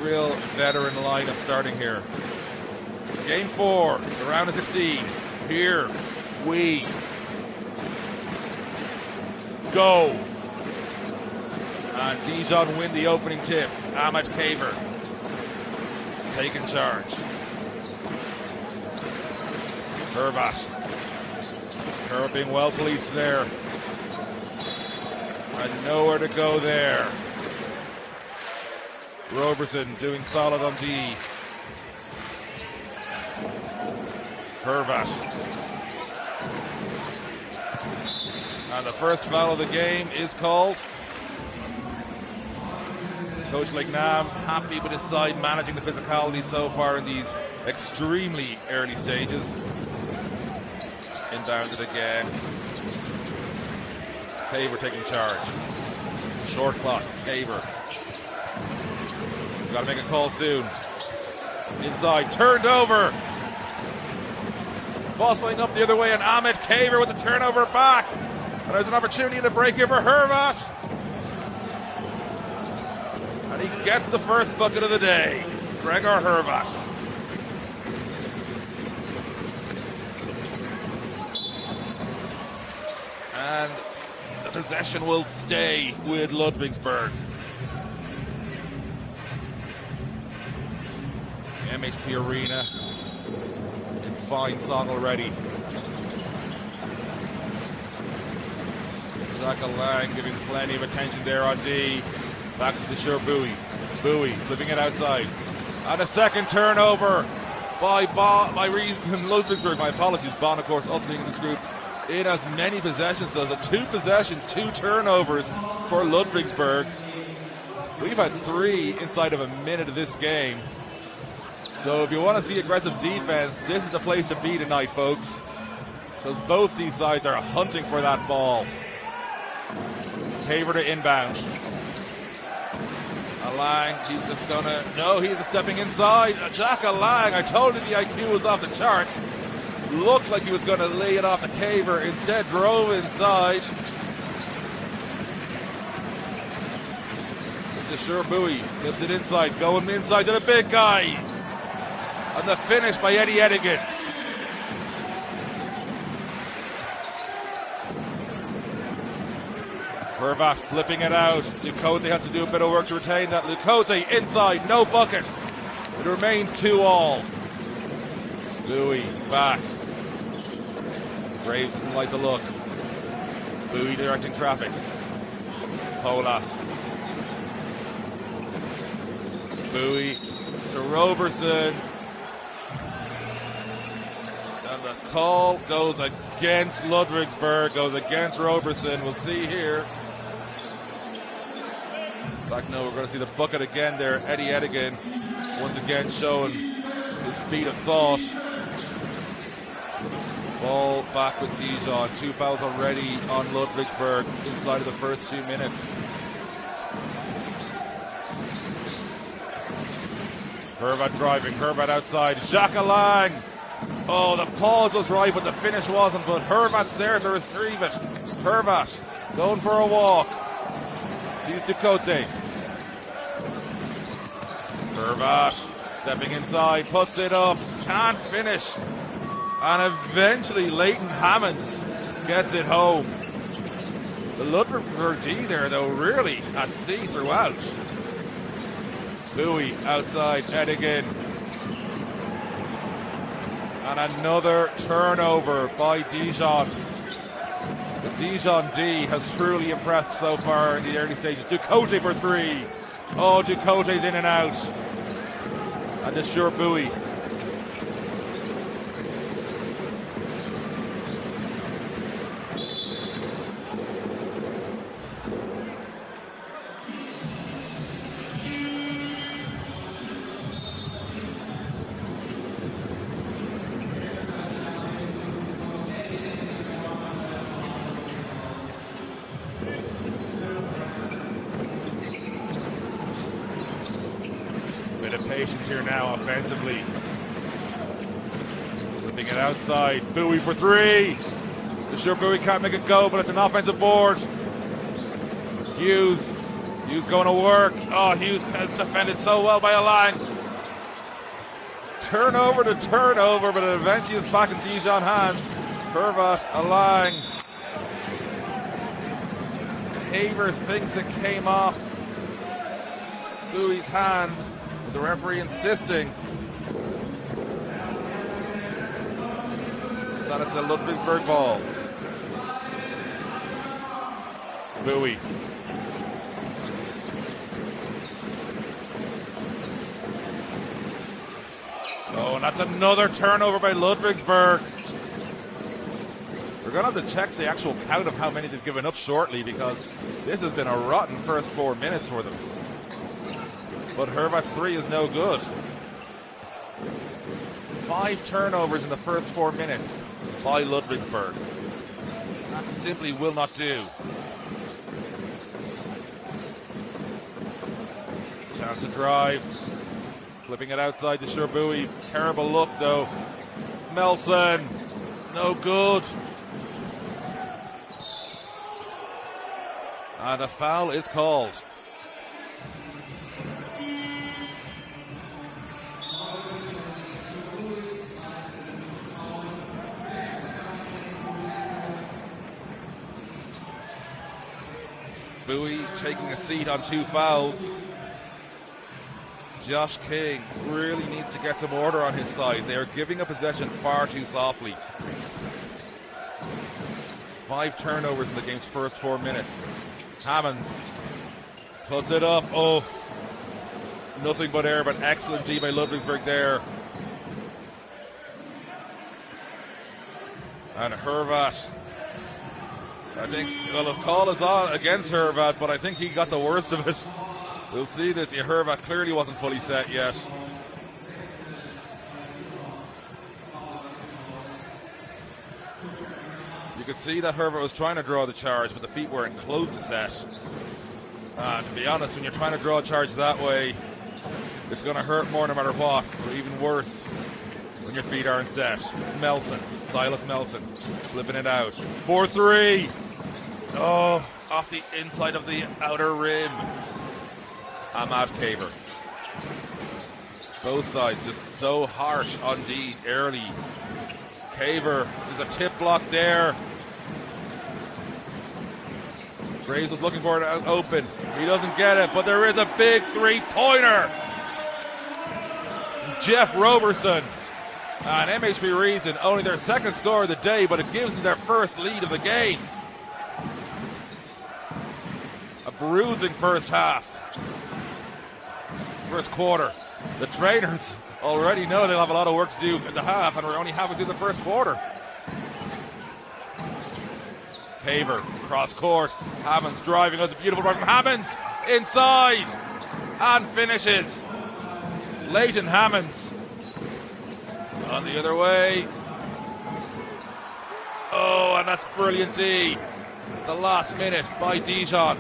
real veteran lineup starting here. Game 4, the round of 16. Here we go. And Dijon win the opening tip. Ahmed Kaver taking charge. Hervat. Hervat being well policed there. And nowhere to go there. Roberson doing solid on D. Hervat. And the first foul of the game is called. Coach Legnam happy with his side managing the physicality so far in these extremely early stages. Inbound it again. Kaver taking charge. Short clock. Kaver. Got to make a call soon. Inside. Turned over. Bustling up the other way, and Ahmed Kaver with the turnover back. And there's an opportunity to break here for Hervat. And he gets the first bucket of the day. Gregor Hervat. And the possession will stay with Ludwigsburg. The MHP Arena in fine song already. Xhaka Lang giving plenty of attention there on D. Back to the sure Bowie. Bowie flipping it outside. And a second turnover by Ludwigsburg. My apologies, Bonn, of course, also being in this group. It has many possessions, so the 2 possessions, 2 turnovers for Ludwigsburg. We've had 3 inside of a minute of this game. So if you want to see aggressive defense, this is the place to be tonight, folks. Because both these sides are hunting for that ball. Kaver to inbound. Lang, he's just gonna, no, he's stepping inside. Xhaka Lang, I told you the IQ was off the charts. Looked like he was gonna lay it off the Kaver, instead drove inside. It's a sure Bowie, flips it inside, going inside to the big guy. And the finish by Eddie Edigan. Hervat flipping it out. Ducote has to do a bit of work to retain that. Ducote inside, no bucket. It remains 2-all. Bowie back. Graves doesn't like the look. Bowie directing traffic. Polas. Bowie to Roberson. And the call goes against Ludwigsburg, goes against Roberson. We'll see here. In fact, no, we're going to see the bucket again there. Eddie Edigan once again showing the speed of thought. Ball back with Dijon. 2 fouls already on Ludwigsburg inside of the first 2 minutes. Hervat driving, Hervat outside. Xhaka Lang. Oh, the pause was right, but the finish wasn't. But Hervat's there to retrieve it. Hervat going for a walk. Sees Ducote. Hervat stepping inside, puts it up, can't finish. And eventually Leighton Hammonds gets it home. The Ludwigsburg D there, though, really at sea throughout. Bowie outside, Edigan. And another turnover by Dijon. The Dijon D has truly impressed so far in the early stages. Ducote for 3. Oh, Ducote's in and out. And the sure Bowie. Patience here now offensively. Flipping it outside. Bowie for 3. The sure Bowie can't make it go, but it's an offensive board. Hughes Hughes going to work. Oh, Hughes has defended so well by Alang. Turnover to turnover, but it eventually is back in Dijon hands. Hervat, Alang. Haver thinks it came off Bowie's hands, with the referee insisting that it's a Ludwigsburg ball. Bowie. Oh, and that's another turnover by Ludwigsburg. We're going to have to check the actual count of how many they've given up shortly, because this has been a rotten first 4 minutes for them. But Hervat's 3 is no good. 5 turnovers in the first 4 minutes by Ludwigsburg. That simply will not do. Chance to drive. Flipping it outside to Sherboui. Terrible look though. Melson. No good. And a foul is called. Bowie taking a seat on 2 fouls. Josh King really needs to get some order on his side. They are giving up possession far too softly. 5 turnovers in the game's first 4 minutes. Hammonds puts it up. Oh, nothing but air, but excellent D by Ludwigsburg there. And Hervat. I think, well, the call is on against Hervat, but I think he got the worst of it. We'll see this. Yeah, Hervat clearly wasn't fully set yet. You could see that Hervat was trying to draw the charge, but the feet weren't close to set. To be honest, when you're trying to draw a charge that way, it's going to hurt more no matter what, or even worse when your feet aren't set. Melson, Silas Melson, flipping it out. 4-3. Oh, off the inside of the outer rim. Ahmad Kaver. Both sides just so harsh on D early. Kaver, there's a tip block there. Graves was looking for it open. He doesn't get it, but there is a big 3-pointer. Jeff Roberson. And MHP Reason, only their second score of the day, but it gives them their first lead of the game. A bruising first half. First quarter. The trainers already know they'll have a lot of work to do in the half, and we're only halfway through the first quarter. Kaver, cross court. Hammonds driving. That's a beautiful run from Hammonds. Inside. And finishes. Leighton Hammonds. On the other way. Oh, and that's brilliant D. The last minute by Dijon.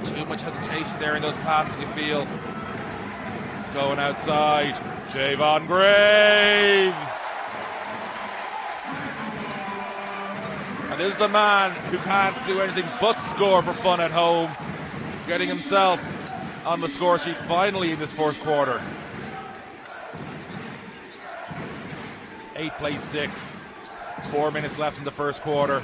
Too much hesitation there in those passes, you feel. It's going outside. Javon Graves. And this is the man who can't do anything but score for fun at home. Getting himself on the score sheet finally in this first quarter. 8 plays 6. 4 minutes left in the first quarter.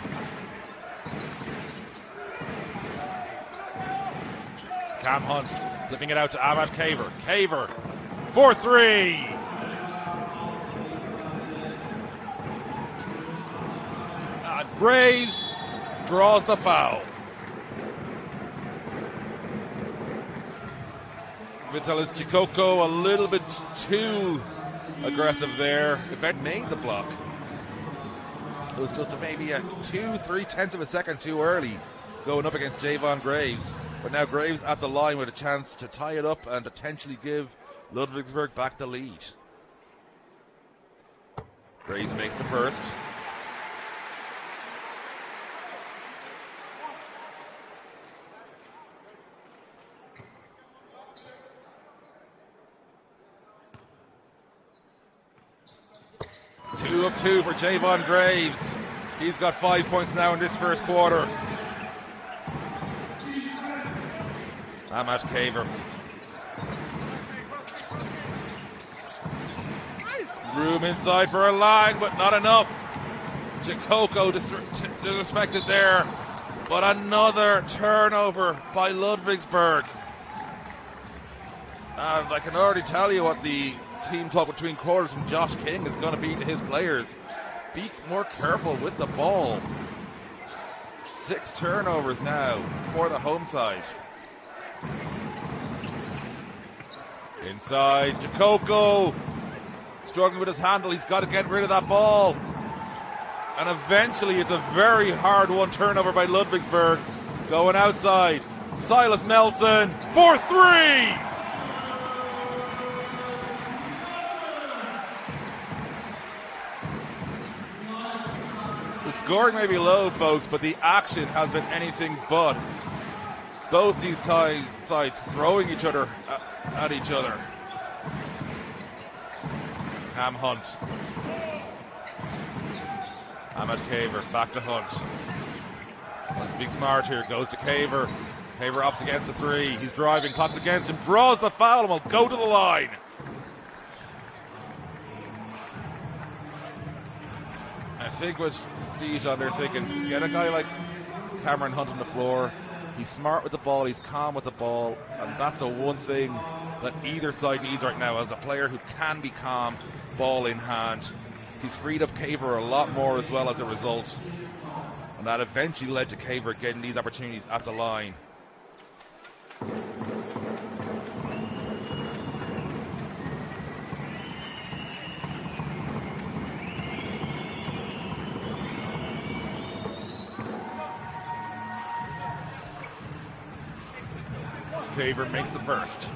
Cam Hunt flipping it out to Ahmad Kaver. Kaver, 4-3. And Graves draws the foul. Vitalis Chikoko a little bit too aggressive there. If Ed made the block, it was just maybe a 2-3 of a second too early going up against Javon Graves. But now Graves at the line with a chance to tie it up and potentially give Ludwigsburg back the lead. Graves makes the first. Two of 2 for Javon Graves. He's got 5 points now in this first quarter. Ahmad Kaver. Room inside for a line, but not enough. Jakoko disrespected there, but another turnover by Ludwigsburg. And I can already tell you what the team talk between quarters from Josh King is going to be to his players. Be more careful with the ball. 6 turnovers now for the home side. Inside, Jakoko struggling with his handle. He's got to get rid of that ball. And eventually it's a very hard one turnover by Ludwigsburg. Going outside. Silas Melson for 3! The scoring may be low, folks, but the action has been anything but. Both these sides throwing each other at each other. Cam Hunt. Ahmad Kaver, back to Hunt. Hunt's being smart here, goes to Kaver. Kaver opts against the 3. He's driving, clocks against him, draws the foul, and will go to the line. I think with Dijon, they're thinking, get a guy like Cameron Hunt on the floor. He's smart with the ball, he's calm with the ball, and that's the one thing that either side needs right now, as a player who can be calm, ball in hand. He's freed up Kaver a lot more as well as a result. And that eventually led to Kaver getting these opportunities at the line. Kaver makes the first.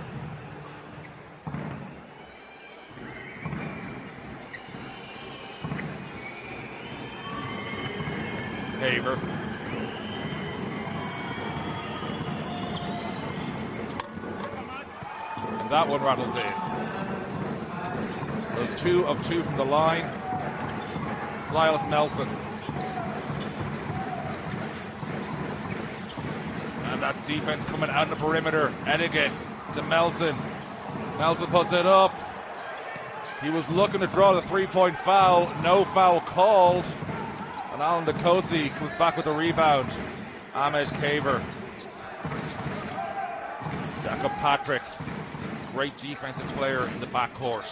Kaver. And that one rattles in. Those 2 of 2 from the line. Silas Melson. And that defense coming out of the perimeter. Edigan to Melson. Melson puts it up. He was looking to draw the 3-point foul. No foul called. And Alan Nkosi comes back with a rebound. Ahmed Kaver. Jacob Patrick. Great defensive player in the backcourt.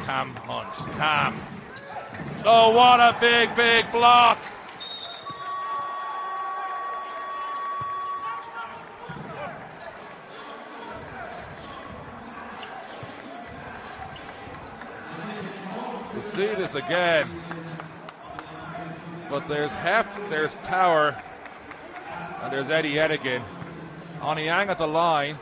Cam Hunt. Cam. Oh, what a big, big block. See this again, but there's heft, there's power, and there's Eddie Edigan. Oniang at the line.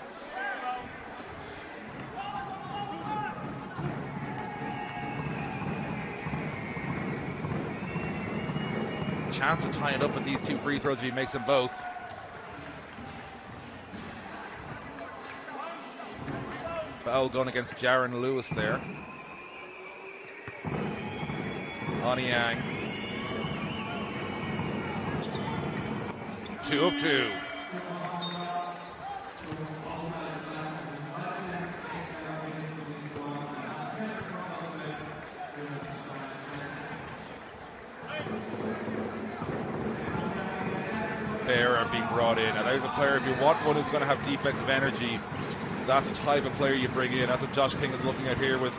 Chance to tie it up with these 2 free throws if he makes them both. Foul going against Jaron Lewis there. Oniang. 2 of 2. Fair being brought in. And there's a player, if you want one who's going to have defensive energy, that's the type of player you bring in. That's what Josh King is looking at here with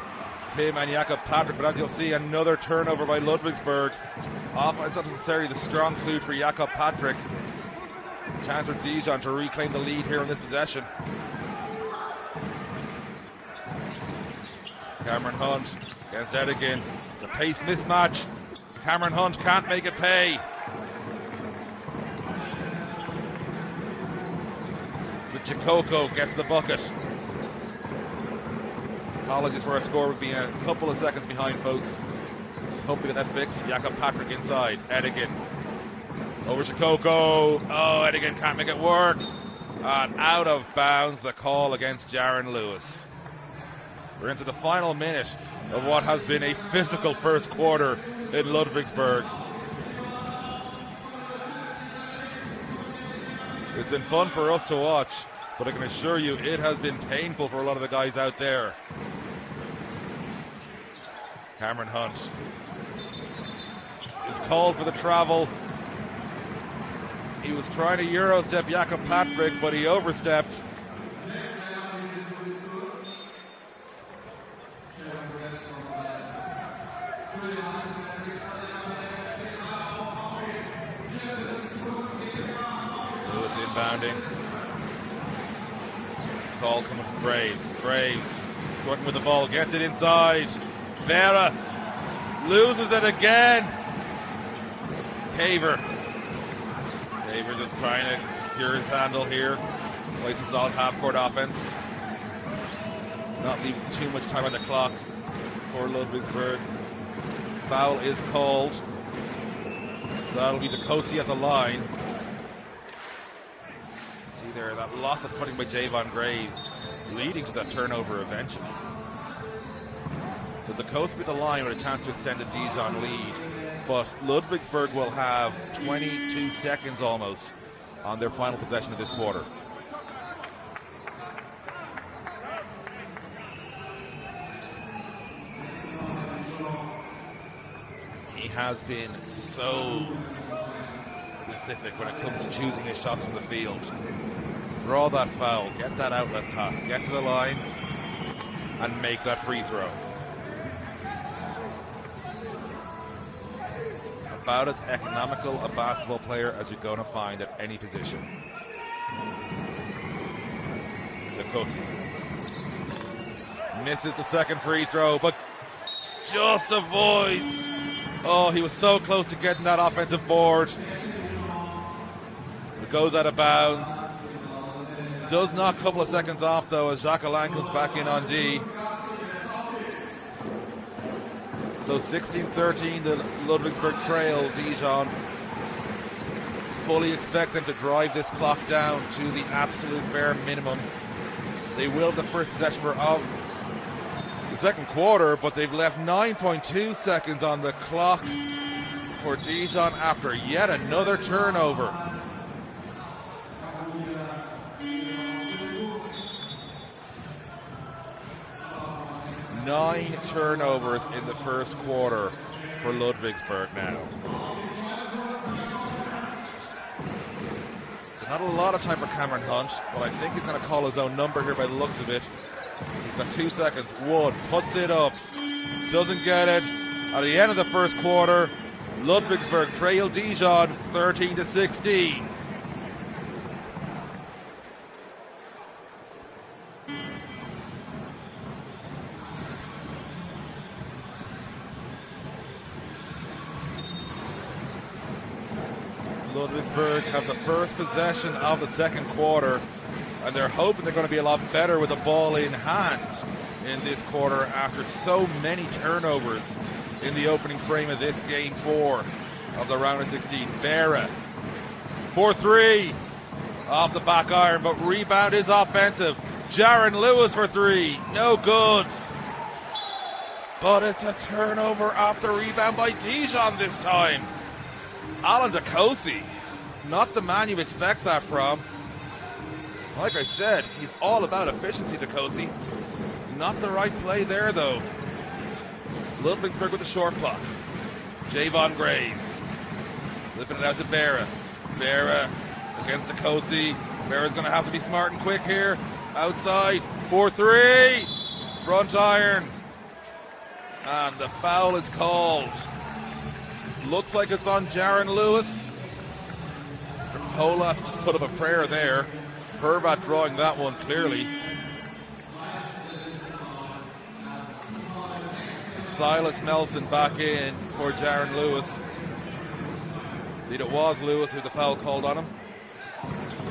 him and Jakob Patrick. But as you'll see, another turnover by Ludwigsburg. Offense not necessarily the strong suit for Jakob Patrick. Chance for Dijon to reclaim the lead here in this possession. Cameron Hunt against Edigan. The pace mismatch. Cameron Hunt can't make it pay. But Jakoko gets the bucket. Apologies for our score. We'll be a couple of seconds behind, folks. Hopefully get that fixed. Jakob Patrick inside. Edigan. Over Jakoko. Oh, Edigan can't make it work. And out of bounds, the call against Jaron Lewis. We're into the final minute of what has been a physical first quarter in Ludwigsburg. It's been fun for us to watch, but I can assure you it has been painful for a lot of the guys out there. Cameron Hunt is called for the travel. He was trying to Euro step Jakob Patrick, but he overstepped. Lewis inbounding. Call coming from Graves. Graves squirting with the ball, gets it inside. Vera loses it again. Haver just trying to secure his handle here. Plays a solid half-court offense. Not leaving too much time on the clock for Ludwigsburg. Foul is called. So that'll be DeCosi at the line. See there, that loss of putting by Javon Graves leading to that turnover eventually. So DeCosi at the line with a chance to extend the Dijon lead. But Ludwigsburg will have 22 seconds almost on their final possession of this quarter. He has been so specific when it comes to choosing his shots from the field. Draw that foul, get that outlet pass, get to the line, and make that free throw. About as economical a basketball player as you're going to find at any position. DeCosi misses the second free throw, but just avoids. Oh, he was so close to getting that offensive board. It goes out of bounds. Does knock a couple of seconds off, though, as Jacques Alain comes back in on D. So 16-13, the Ludwigsburg trail Dijon. Fully expect them to drive this clock down to the absolute bare minimum. They will have the first possession of the second quarter, but they've left 9.2 seconds on the clock for Dijon after yet another turnover. Nine turnovers in the first quarter for Ludwigsburg now. So not a lot of time for Cameron Hunt, but I think he's going to call his own number here by the looks of it. He's got 2 seconds. Wood puts it up, doesn't get it. At the end of the first quarter, Ludwigsburg trail Dijon 13-16. Ludwigsburg have the first possession of the second quarter, and they're hoping they're going to be a lot better with the ball in hand in this quarter after so many turnovers in the opening frame of this game 4 of the round of 16. Vera for 3 off the back iron, but rebound is offensive. Jaron Lewis for 3, no good. But it's a turnover off the rebound by Dijon this time. Alan DeCosi, not the man you expect that from. Like I said, he's all about efficiency, DeCosi. Not the right play there, though. Ludwigsburg with the short clock. Javon Graves. Flipping it out to Vera. Vera against DeCosi. Vera's going to have to be smart and quick here. Outside, 4-3. Front iron. And the foul is called. Looks like it's on Jaron Lewis. Holas just put up a prayer there. Herbat drawing that one clearly. Silas Melton back in for Jaron Lewis. Indeed, it was Lewis who had the foul called on him.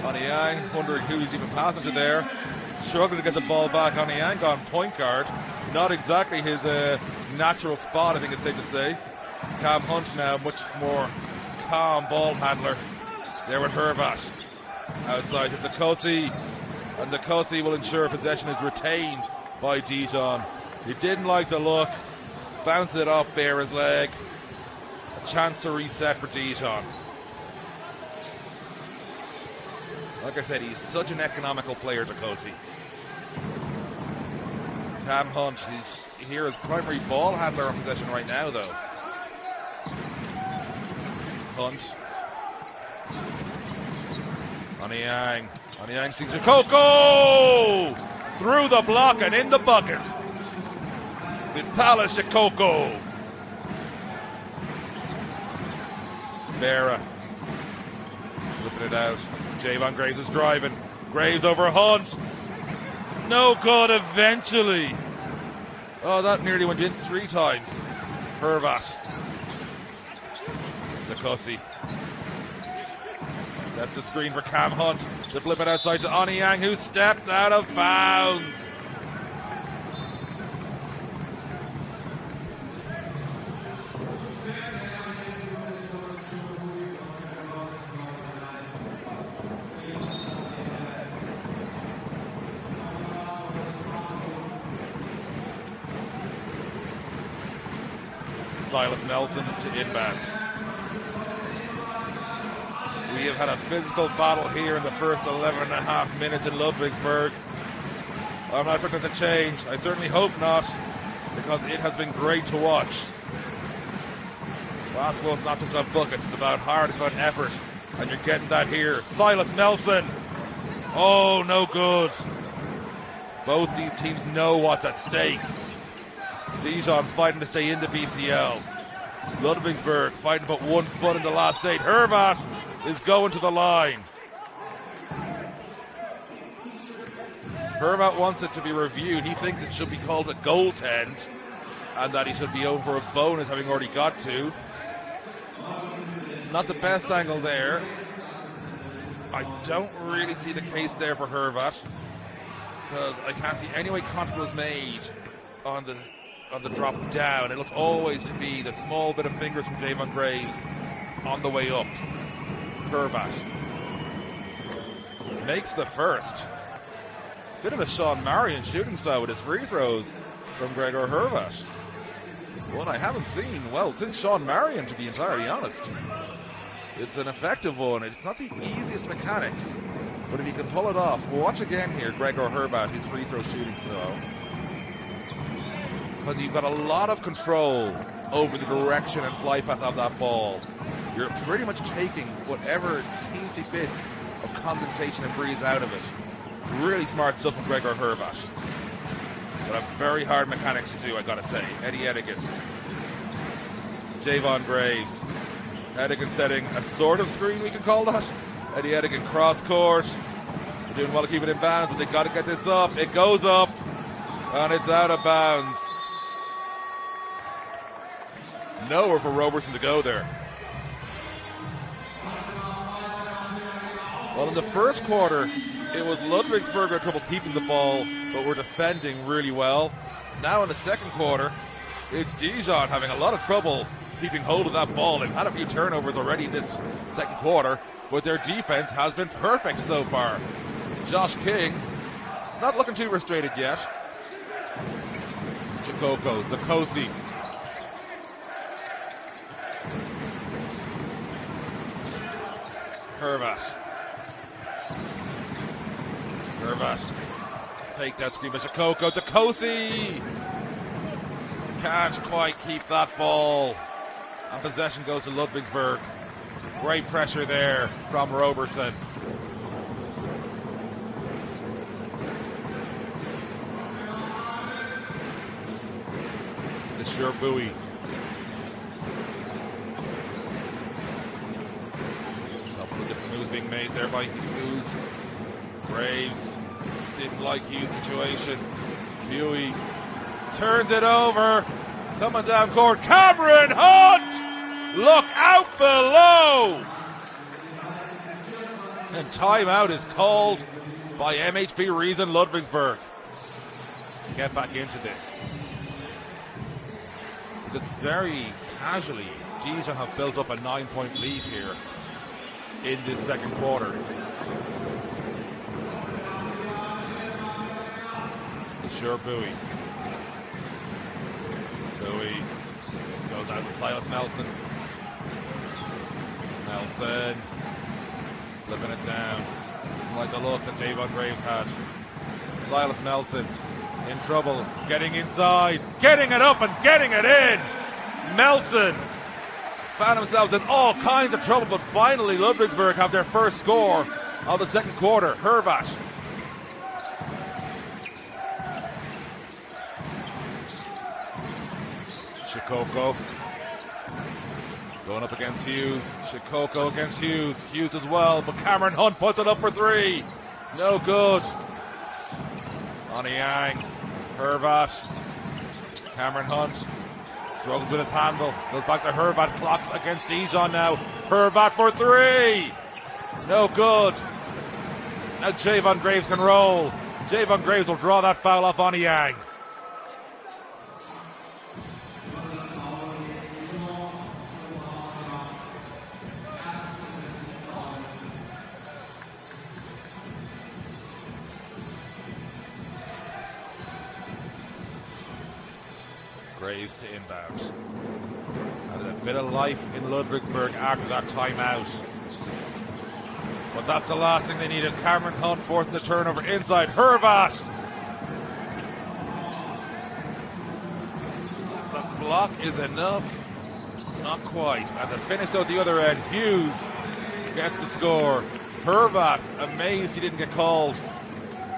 Oniang wondering who's even passing to there. Struggling to get the ball back. Oniang on point guard. Not exactly his natural spot, I think it's safe to say. Cam Hunt now, much more calm ball handler there with Hervat. Outside to DeCosi, and DeCosi will ensure possession is retained by Dijon. He didn't like the look, bounced it off Vera's leg. A chance to reset for Dijon. Like I said, he's such an economical player, Dacosi. Cam Hunt, he's here as primary ball handler on possession right now, though. Hunt. Oniang. Oniang sees Shikoko! Through the block and in the bucket. Vitalis Shikoko. Vera. Flipping it out. Javon Graves is driving. Graves over Hunt. No good eventually. Oh, that nearly went in 3 times. Hervat. Dacosi. That's the screen for Cam Hunt. To flip it outside to Oniang, who stepped out of bounds. Silas Nelson to inbound. We have had a physical battle here in the first 11 and a half minutes in Ludwigsburg. I'm not expecting to change. I certainly hope not, because it has been great to watch. Basketball is not just about buckets, it's about heart, it's about effort, and you're getting that here. Silas Nelson. Oh, no good. Both these teams know what's at stake. Dijon fighting to stay in the BCL. Ludwigsburg fighting to put 1 foot in the last 8. Hervat is going to the line. Hervat wants it to be reviewed. He thinks it should be called a goaltend and that he should be over a bonus, having already got 2. Not the best angle there. I don't really see the case there for Hervat, because I can't see any way contact was made on the drop down. It looked always to be the small bit of fingers from Javon Graves on the way up. Hervat makes the first. Bit of a Sean Marion shooting style with his free throws from Gregor Hervat. One I haven't seen, well, since Sean Marion, to be entirely honest. It's an effective one. It's not the easiest mechanics, but if he can pull it off. Watch again here, Gregor Hervat, his free throw shooting style. Because you've got a lot of control over the direction and flight path of that ball. You're pretty much taking whatever teensy bits of condensation and breeze out of it. Really smart stuff from Gregor Hervat. But a very hard mechanics to do, I gotta say. Eddie Edigan. Javon Graves. Edigan setting a sort of screen, we can call that. Eddie Edigan cross court. They're doing well to keep it in bounds, but they gotta get this up. It goes up, and it's out of bounds. Nowhere for Robertson to go there. Well, in the first quarter, it was Ludwigsburg had trouble keeping the ball, but were defending really well. Now in the second quarter, it's Dijon having a lot of trouble keeping hold of that ball. They've had a few turnovers already in this second quarter, but their defense has been perfect so far. Josh King, not looking too frustrated yet. Shikoko, Dacosi. Hervat. Take that screen by Shikoko. Dacosi can't quite keep that ball. And possession goes to Ludwigsburg. Great pressure there from Robertson. The sure buoy. Couple of different moves being made there by Hughes. Graves didn't like Hughes' situation. Buoy turns it over. Coming down court, Cameron Hunt! Look out below! And timeout is called by MHP Reason Ludwigsburg. Get back into this. Because very casually, Dijon have built up a 9-point lead here in this second quarter. Sure, Bowie. Bowie goes out to Silas Nelson. Nelson flipping it down. Doesn't like the look that Javon Graves had. Silas Melson in trouble, getting inside, getting it up and getting it in. Melson found themselves in all kinds of trouble, but finally Ludwigsburg have their first score of the second quarter. Hervat. Shikoko going up against Hughes. Shikoko against Hughes. Hughes as well, but Cameron Hunt puts it up for three. No good. Oniang. Hervat. Cameron Hunt struggles with his handle. Goes back to Hervat. Clocks against Dijon now. Hervat for three. No good. Now Javon Graves can roll. Javon Graves will draw that foul off Oniang. Graves to inbound. And a bit of life in Ludwigsburg after that timeout. But that's the last thing they needed. Cameron Hunt forcing the turnover inside. Hervat. The block is enough. Not quite. And the finish out the other end. Hughes gets the score. Hervat, amazed he didn't get called.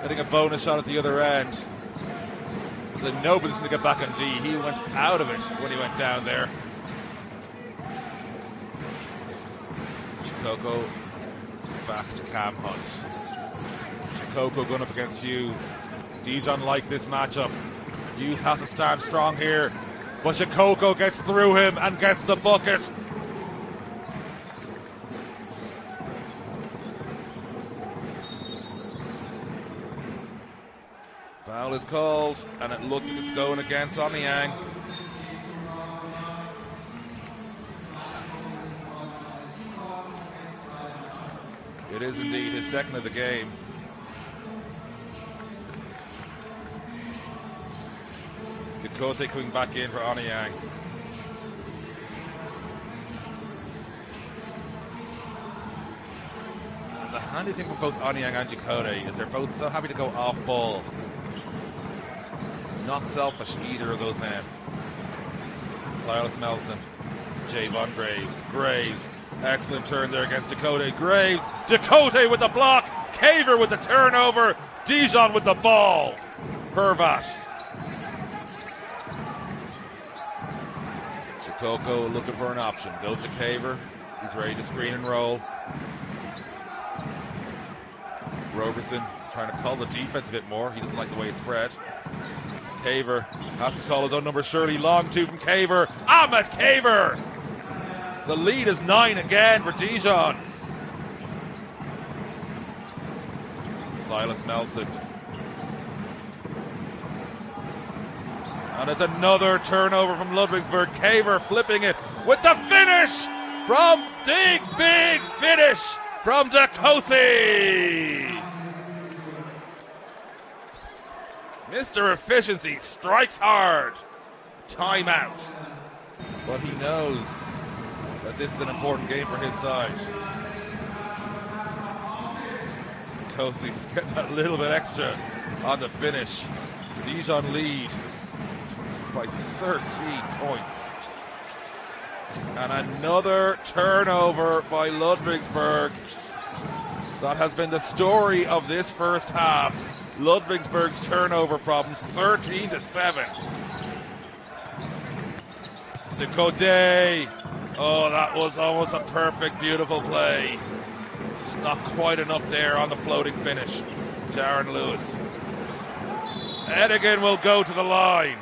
Getting a bonus shot at the other end. So no position to get back on D. He went out of it when he went down there. Shikoko back to Cam Hunt. Shikoko going up against Hughes. Dijon like this matchup. Hughes has to stand strong here, but Shikoko gets through him and gets the bucket. Foul is called, and it looks like it's going against Oniang. It is indeed his second of the game. Ducote coming back in for Oniang. And the handy thing for both Oniang and Ducote is they're both so happy to go off ball. Not selfish, either of those men. Silas Melson, Javon Graves. Graves, excellent turn there against Ducote. Graves, Ducote with the block. Caver with the turnover. Dijon with the ball. Hervat. Shikoko looking for an option. Goes to Caver. He's ready to screen and roll. Roberson trying to call the defense a bit more. He doesn't like the way it's spread. Caver has to call his own number. Shirley long two from Caver. Ahmed Caver. The lead is 9 again for Dijon. Silas Melson. And it's another turnover from Ludwigsburg. Caver flipping it with the finish from big finish from Ducote. Mr. Efficiency strikes hard. Timeout. But he knows that this is an important game for his side. Ducote's getting a little bit extra on the finish. Dijon lead by 13 points. And another turnover by Ludwigsburg. That has been the story of this first half. Ludwigsburg's turnover problems, 13-7. Ducote. Oh, that was almost a perfect, beautiful play. Just not quite enough there on the floating finish. Jaron Lewis. Edigan will go to the line.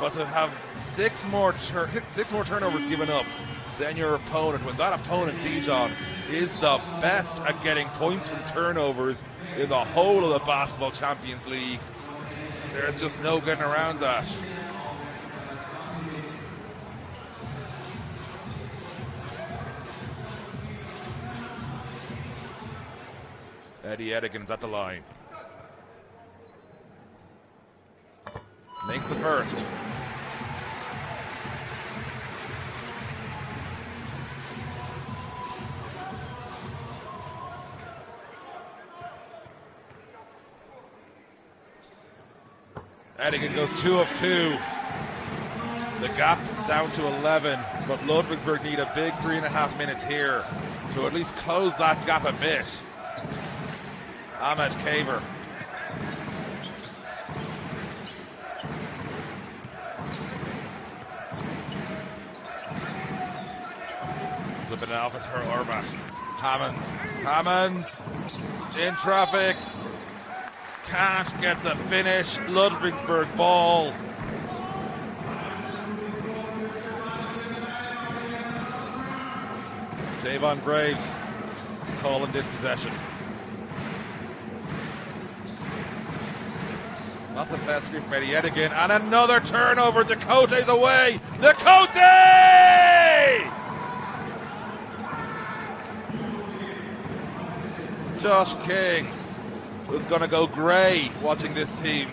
But to have six more turnovers given up than your opponent, when that opponent, Dijon, is the best at getting points from turnovers in the whole of the Basketball Champions League, there's just no getting around that. Eddie Edigan's at the line. Makes the first. Edigan goes 2 of 2. The gap down to 11, but Ludwigsburg need a big 3.5 minutes here to at least close that gap a bit. Ahmed Kaver. Flipping it off as her Orbat. Hammonds in traffic. Can't get the finish. Ludwigsburg ball. Davon Graves calling this possession. Not the best screen from Eddie Edigan. And another turnover. Dakote's away. Dakote! Josh King was going to go grey watching this team.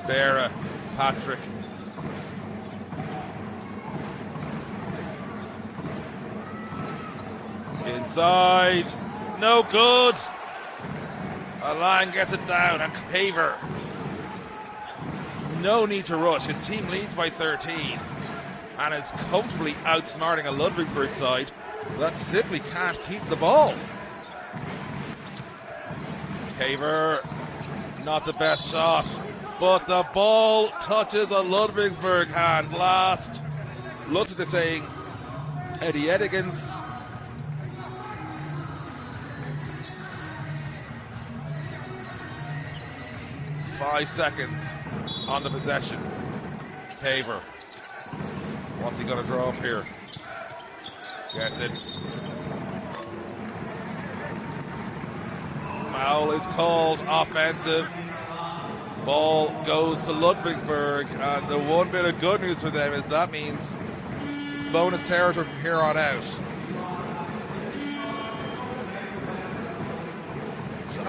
Vera, Patrick. Inside. No good. Alain gets it down, and Kaver. No need to rush. His team leads by 13 and is comfortably outsmarting a Ludwigsburg side that simply can't keep the ball. Kaver, not the best shot, but the ball touches a Ludwigsburg hand last. Looks at the saying, Eddie Edigan's. Five seconds on the possession. Kaver. What's he going to draw up here? Gets it. Foul is called offensive. Ball goes to Ludwigsburg, and the one bit of good news for them is that means it's bonus territory from here on out.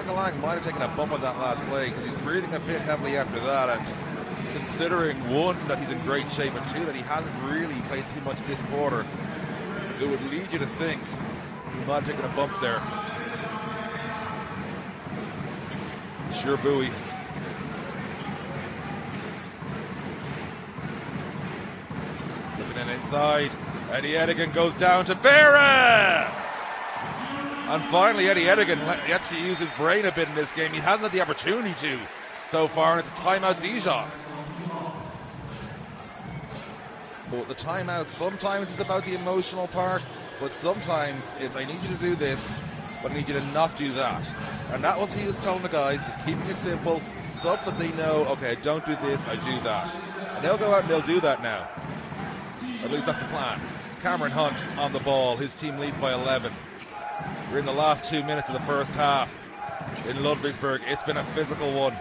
Lang might have taken a bump on that last play because he's breathing a bit heavily after that, and considering one, that he's in great shape, and two, that he hasn't really played too much this quarter, it would lead you to think he might have taken a bump there. Sure buoy. Looking in inside, Eddie Edigan goes down to Vera! And finally, Eddie Edigan gets to use his brain a bit in this game. He hasn't had the opportunity to so far, and it's a timeout Dijon. But the timeout, sometimes it's about the emotional part, but sometimes it's, I need you to do this, but I need you to not do that. And that was what he was telling the guys, just keeping it simple, stuff that they know, okay, I don't do this, I do that. And they'll go out and they'll do that now. At least that's the plan. Cameron Hunt on the ball, his team leads by 11. We're in the last 2 minutes of the first half in Ludwigsburg. It's been a physical one.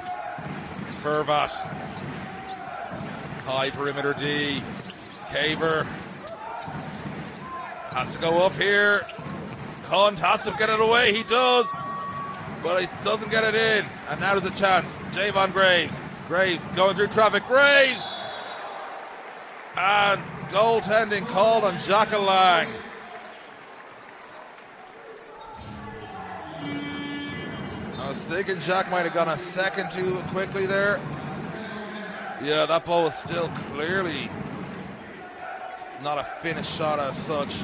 Pervat. High perimeter D. Kaver. Has to go up here. Hunt has to get it away. He does. But he doesn't get it in. And now there's a chance. Javon Graves. Graves going through traffic. Graves! And goaltending called on Jacques Lang. I was thinking Jacques might have gone a second too quickly there. Yeah, that ball was still clearly not a finished shot as such.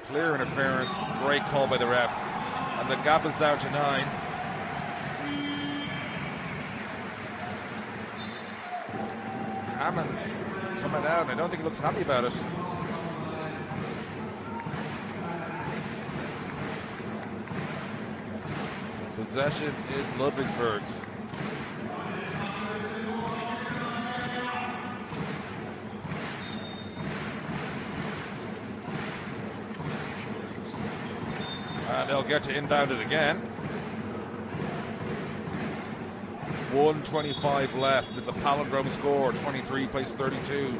Clear interference, great call by the refs. And the gap is down to 9. Hammonds coming out, and I don't think he looks happy about it. Possession is Ludwigsburg's. And they'll get to inbound it again. 1:25 left. It's a palindrome score. 23 plays 32.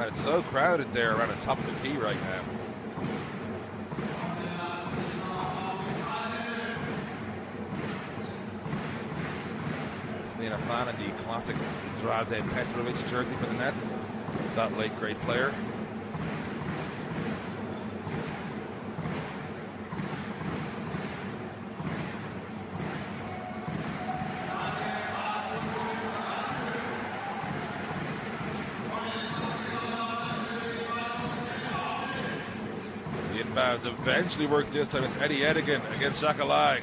It's so crowded there around the top of the key right now. Being a fan of the classic Drazen Petrovic jersey for the Nets. that late great player. The inbound eventually works this time. It's Eddie Edigan against Xhaka Lang.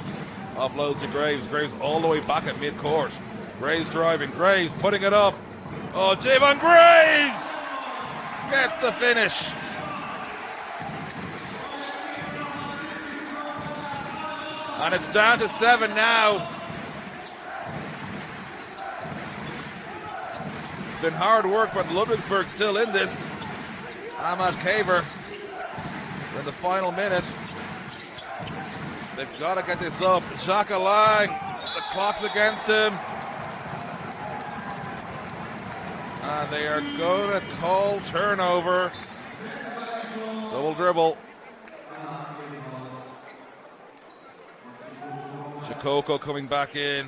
Offloads to Graves. Graves all the way back at mid-court. Graves driving. Graves putting it up. Oh, Javon Graves gets the finish. And it's down to 7 now. It's been hard work, but Ludwigsburg still in this. Ahmad Kaver in the final minute. They've got to get this up. Xhaka Lang, the clock's against him. And they are going to call turnover. Double dribble. Shikoko coming back in.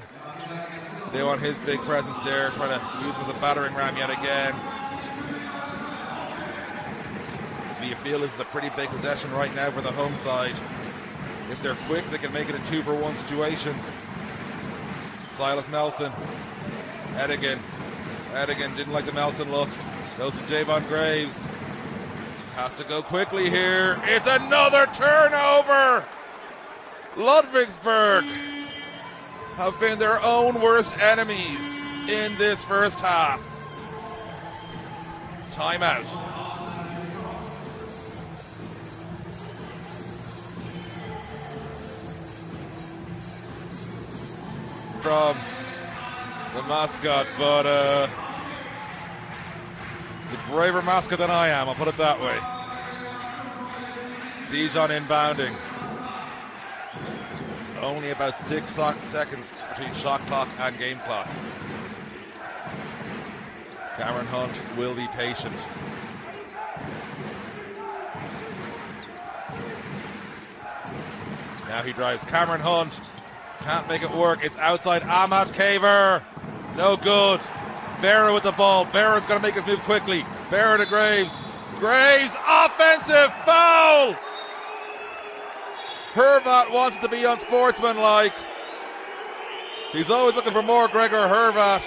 They want his big presence there, trying to use him as a battering ram yet again. You feel this is a pretty big possession right now for the home side. If they're quick, they can make it a 2-for-1 situation. Silas Nelson. Edigan. Edigan didn't like the Melton look. Goes to Javon Graves. Has to go quickly here. It's another turnover! Ludwigsburg have been their own worst enemies in this first half. Timeout. From the mascot, but he's a braver mascot than I am, I'll put it that way. Dijon inbounding. Only about 6 seconds between shot clock and game clock. Cameron Hunt will be patient. Now he drives. Cameron Hunt can't make it work. It's outside. Ahmad Kaver. No good. Vera with the ball. Vera's going to make his move quickly. Vera to Graves. Graves, offensive foul! Hervat wants to be unsportsmanlike. He's always looking for more Gregor Hervat.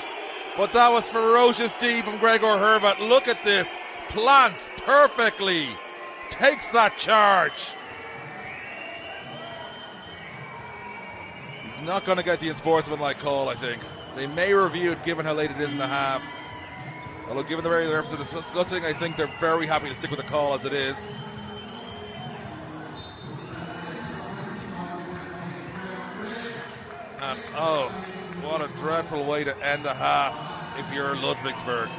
But that was ferocious D from Gregor Hervat. Look at this. Plants perfectly. Takes that charge. He's not going to get the unsportsmanlike call, I think. They may review it given how late it is in the half. Although given the very reference to discussing, I think they're very happy to stick with the call as it is. And oh, what a dreadful way to end a half if you're Ludwigsburg.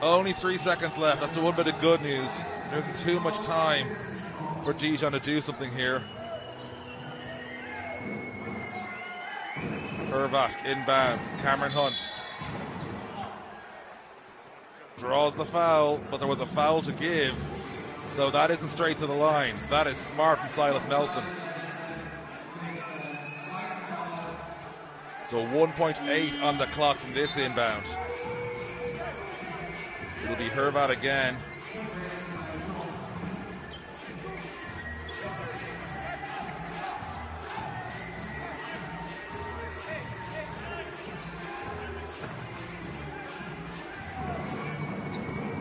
Only 3 seconds left. That's the one bit of good news. There isn't too much time for Dijon to do something here. Hervat inbounds. Cameron Hunt draws the foul, but there was a foul to give. So that isn't straight to the line. That is smart from Silas Melton. So 1.8 on the clock from this inbound. It'll be Hervat again.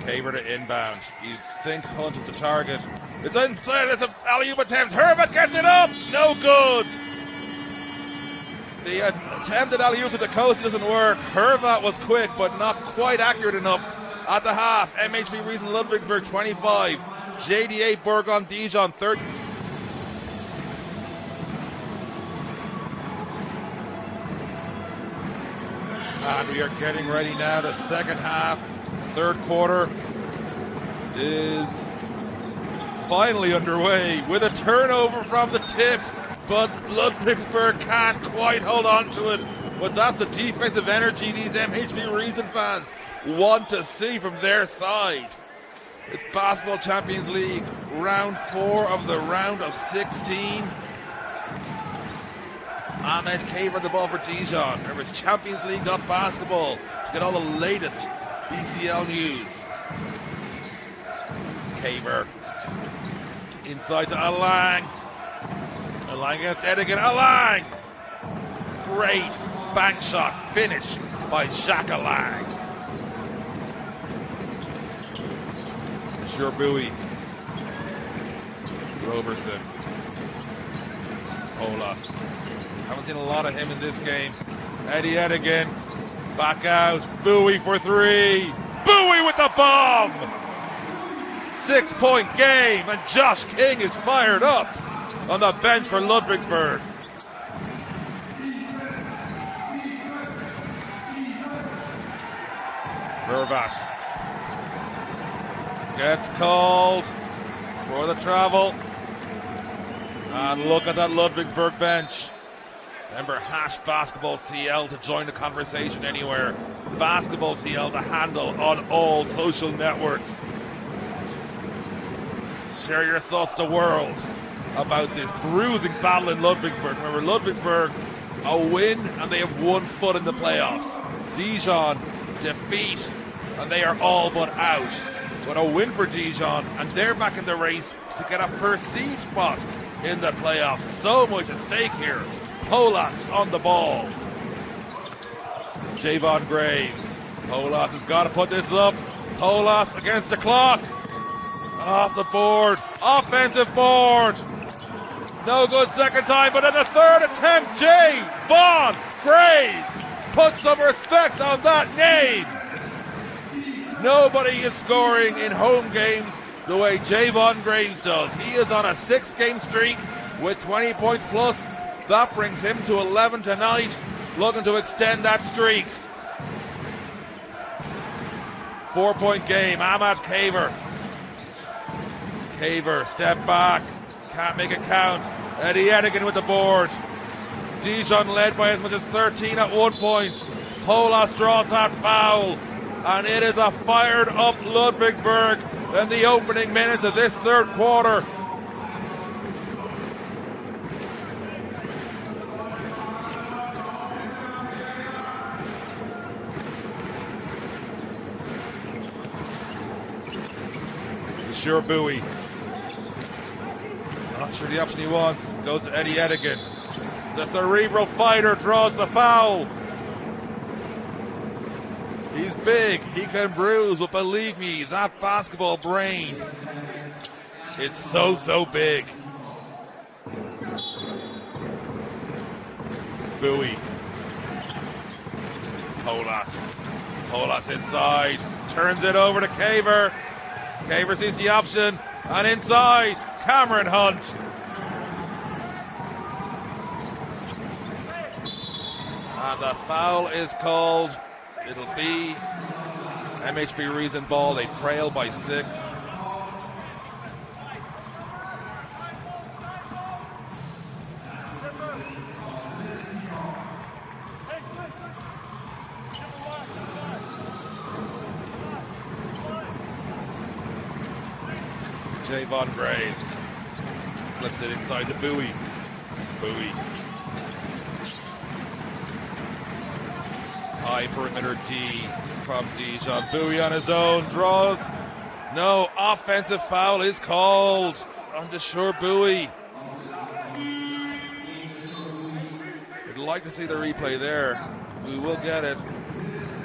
Kaver to inbound. You think Hunt is the target. It's inside. It's an alley-oop attempt. Hervat gets it up. No good. The attempted alley-oop to the coast doesn't work. Hervat was quick, but not quite accurate enough at the half. MHP Riesen Ludwigsburg 25. JDA Bourgogne Dijon 30. And we are getting ready now. The second half, third quarter is finally underway with a turnover from the tip. But Ludwigsburg can't quite hold on to it. But that's the defensive energy these MHP Riesen fans want to see from their side. It's Basketball Champions League, round 4 of the round of 16. Ahmed Kaver the ball for Dijon. Remember, it's Champions League.basketball to get all the latest BCL News. Kaver. Inside to Alang. Alang against Edigan. Alang! Great bank shot finish by Jacques Alang. Sherboui. Robertson. Olas. Haven't seen a lot of him in this game. Eddie Edigan. Back out. Bowie for three. Bowie with the bomb! 6-point game, and Josh King is fired up on the bench for Ludwigsburg. Vervat gets called for the travel. And look at that Ludwigsburg bench. Remember, #BasketballCL to join the conversation anywhere. BasketballCL, the handle on all social networks. Share your thoughts to the world about this bruising battle in Ludwigsburg. Remember, Ludwigsburg, a win, and they have 1 foot in the playoffs. Dijon, defeat, and they are all but out. But a win for Dijon, and they're back in the race to get a first seed spot in the playoffs. So much at stake here. Polas on the ball. Javon Graves. Polas has got to put this up. Polas against the clock. Off the board. Offensive board. No good second time, but in the third attempt, Javon Graves. Put some respect on that name. Nobody is scoring in home games the way Javon Graves does. He is on a 6-game streak with 20 points plus. That brings him to 11 tonight, looking to extend that streak. 4-point game, Ahmad Kaver. Kaver, step back, can't make it count. Eddie Edigan with the board. Dijon led by as much as 13 at 1 point. Polas draws that foul, and it is a fired up Ludwigsburg in the opening minutes of this third quarter. Sherboui. Not sure the option he wants. Goes to Eddie Edigan. The cerebral fighter draws the foul. He's big. He can bruise, but believe me, that basketball brain, it's so big. Bowie. Polas inside. Turns it over to Kaver. Kaver sees the option, and inside, Cameron Hunt. And the foul is called. It'll be MHP Reason ball. They trail by 6. Javon Graves flips it inside to Bowie. High perimeter D from Dijon. Bowie on his own draws. No, offensive foul is called on Sherboui. We'd like to see the replay there. We will get it.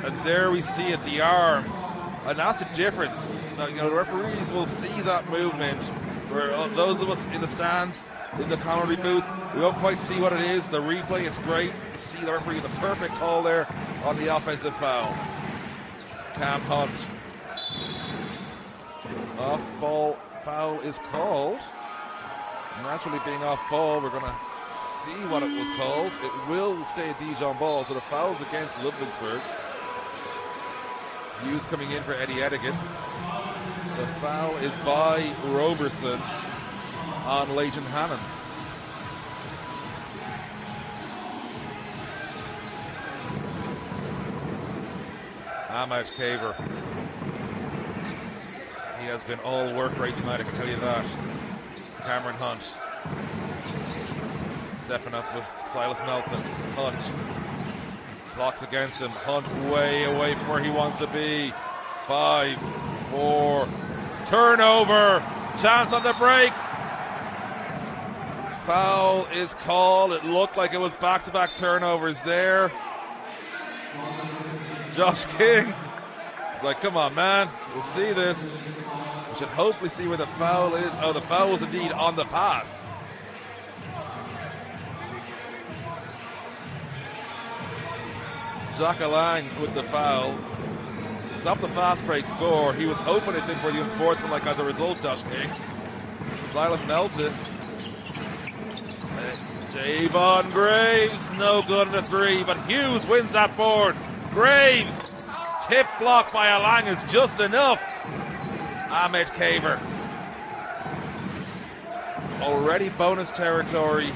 And there we see it, the arm. And that's a difference. Now, the referees will see that movement. For those of us in the stands, in the commentary booth, we don't quite see what it is. The replay, it's great to see the referee, the perfect call there on the offensive foul. Cam Hunt. Off-ball foul is called. Naturally being off-ball, we're going to see what it was called. It will stay a Dijon ball, so the foul's against Ludwigsburg. Hughes coming in for Eddie Edigan. The foul is by Robertson on Leighton Hammonds. Ahmad Kaver. He has been all work rate tonight, I can tell you that. Cameron Hunt. Stepping up with Silas Melton. Hunt. Blocks against him. Hunt way away from where he wants to be. 5, 4, turnover, chance on the break. Foul is called. It looked like it was back-to-back turnovers there. Josh King is like, come on, man, we'll see this. We should hopefully see where the foul is. Oh, the foul was indeed on the pass. Jacques Lang with the foul. Stop the fast break score. He was hoping, I think, for the unsportsmanlike as a result, Josh King. Silas Melton. Javon Graves, no good on the three, but Hughes wins that board. Graves, tip block by Alang is just enough. Ahmed Kaver. Already bonus territory,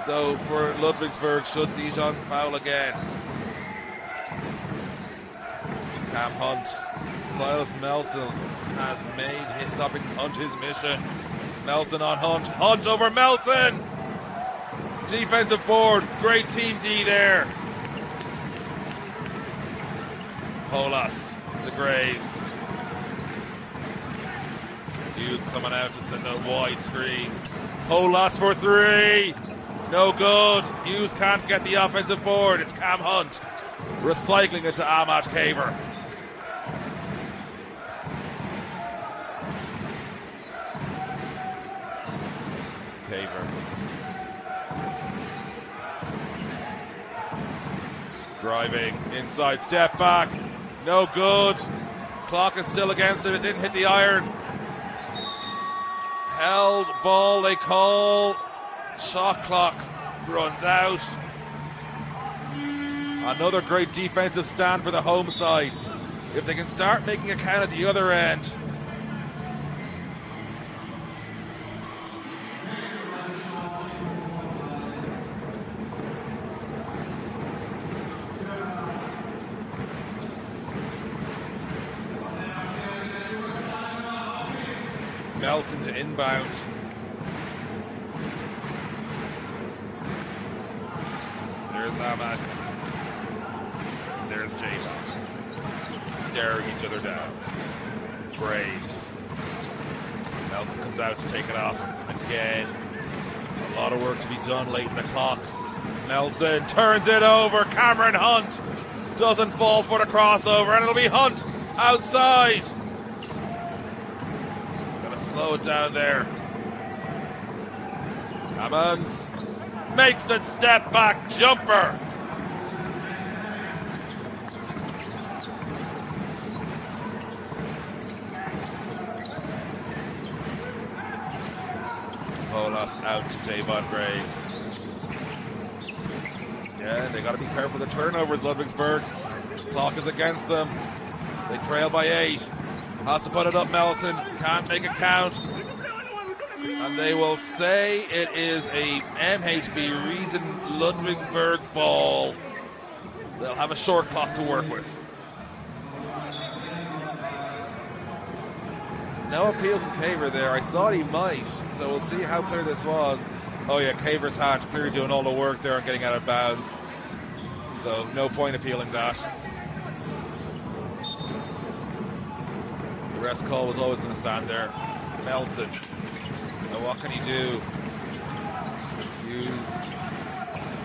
though, for Ludwigsburg should Dijon foul again. Cam Hunt. Silas Melton has made stopping Hunt his mission. Melton on Hunt. Hunt over Melton. Defensive board. Great team D there. Polas to Graves. Hughes coming out to send a wide screen. Polas for three. No good. Hughes can't get the offensive board. It's Cam Hunt recycling it to Ahmad Kaver. Kaver. Driving, inside step back, no good. Clock is still against him, it didn't hit the iron. Held ball they call. Shot clock runs out. Another great defensive stand for the home side. If they can start making a count at the other end. Melton to inbound. There's Ahmad. There's Javon. Staring each other down. Graves. Melton comes out to take it off again. A lot of work to be done late in the clock. Melton turns it over. Cameron Hunt doesn't fall for the crossover, and it'll be Hunt outside. Slow it down there. Ammons makes the step back jumper. Polas out to Javon Graves. Yeah, they got to be careful of the turnovers, Ludwigsburg. Clock is against them. They trail by 8. Has to put it up, Melton. Can't make a count. And they will say it is a MHB Reason Ludwigsburg ball. They'll have a short clock to work with. No appeal from Kaver there. I thought he might. So we'll see how clear this was. Oh yeah, Kaver's hand clearly doing all the work there and getting out of bounds. So no point appealing that. The rest call was always going to stand there. Melton. Now what can he do? Hughes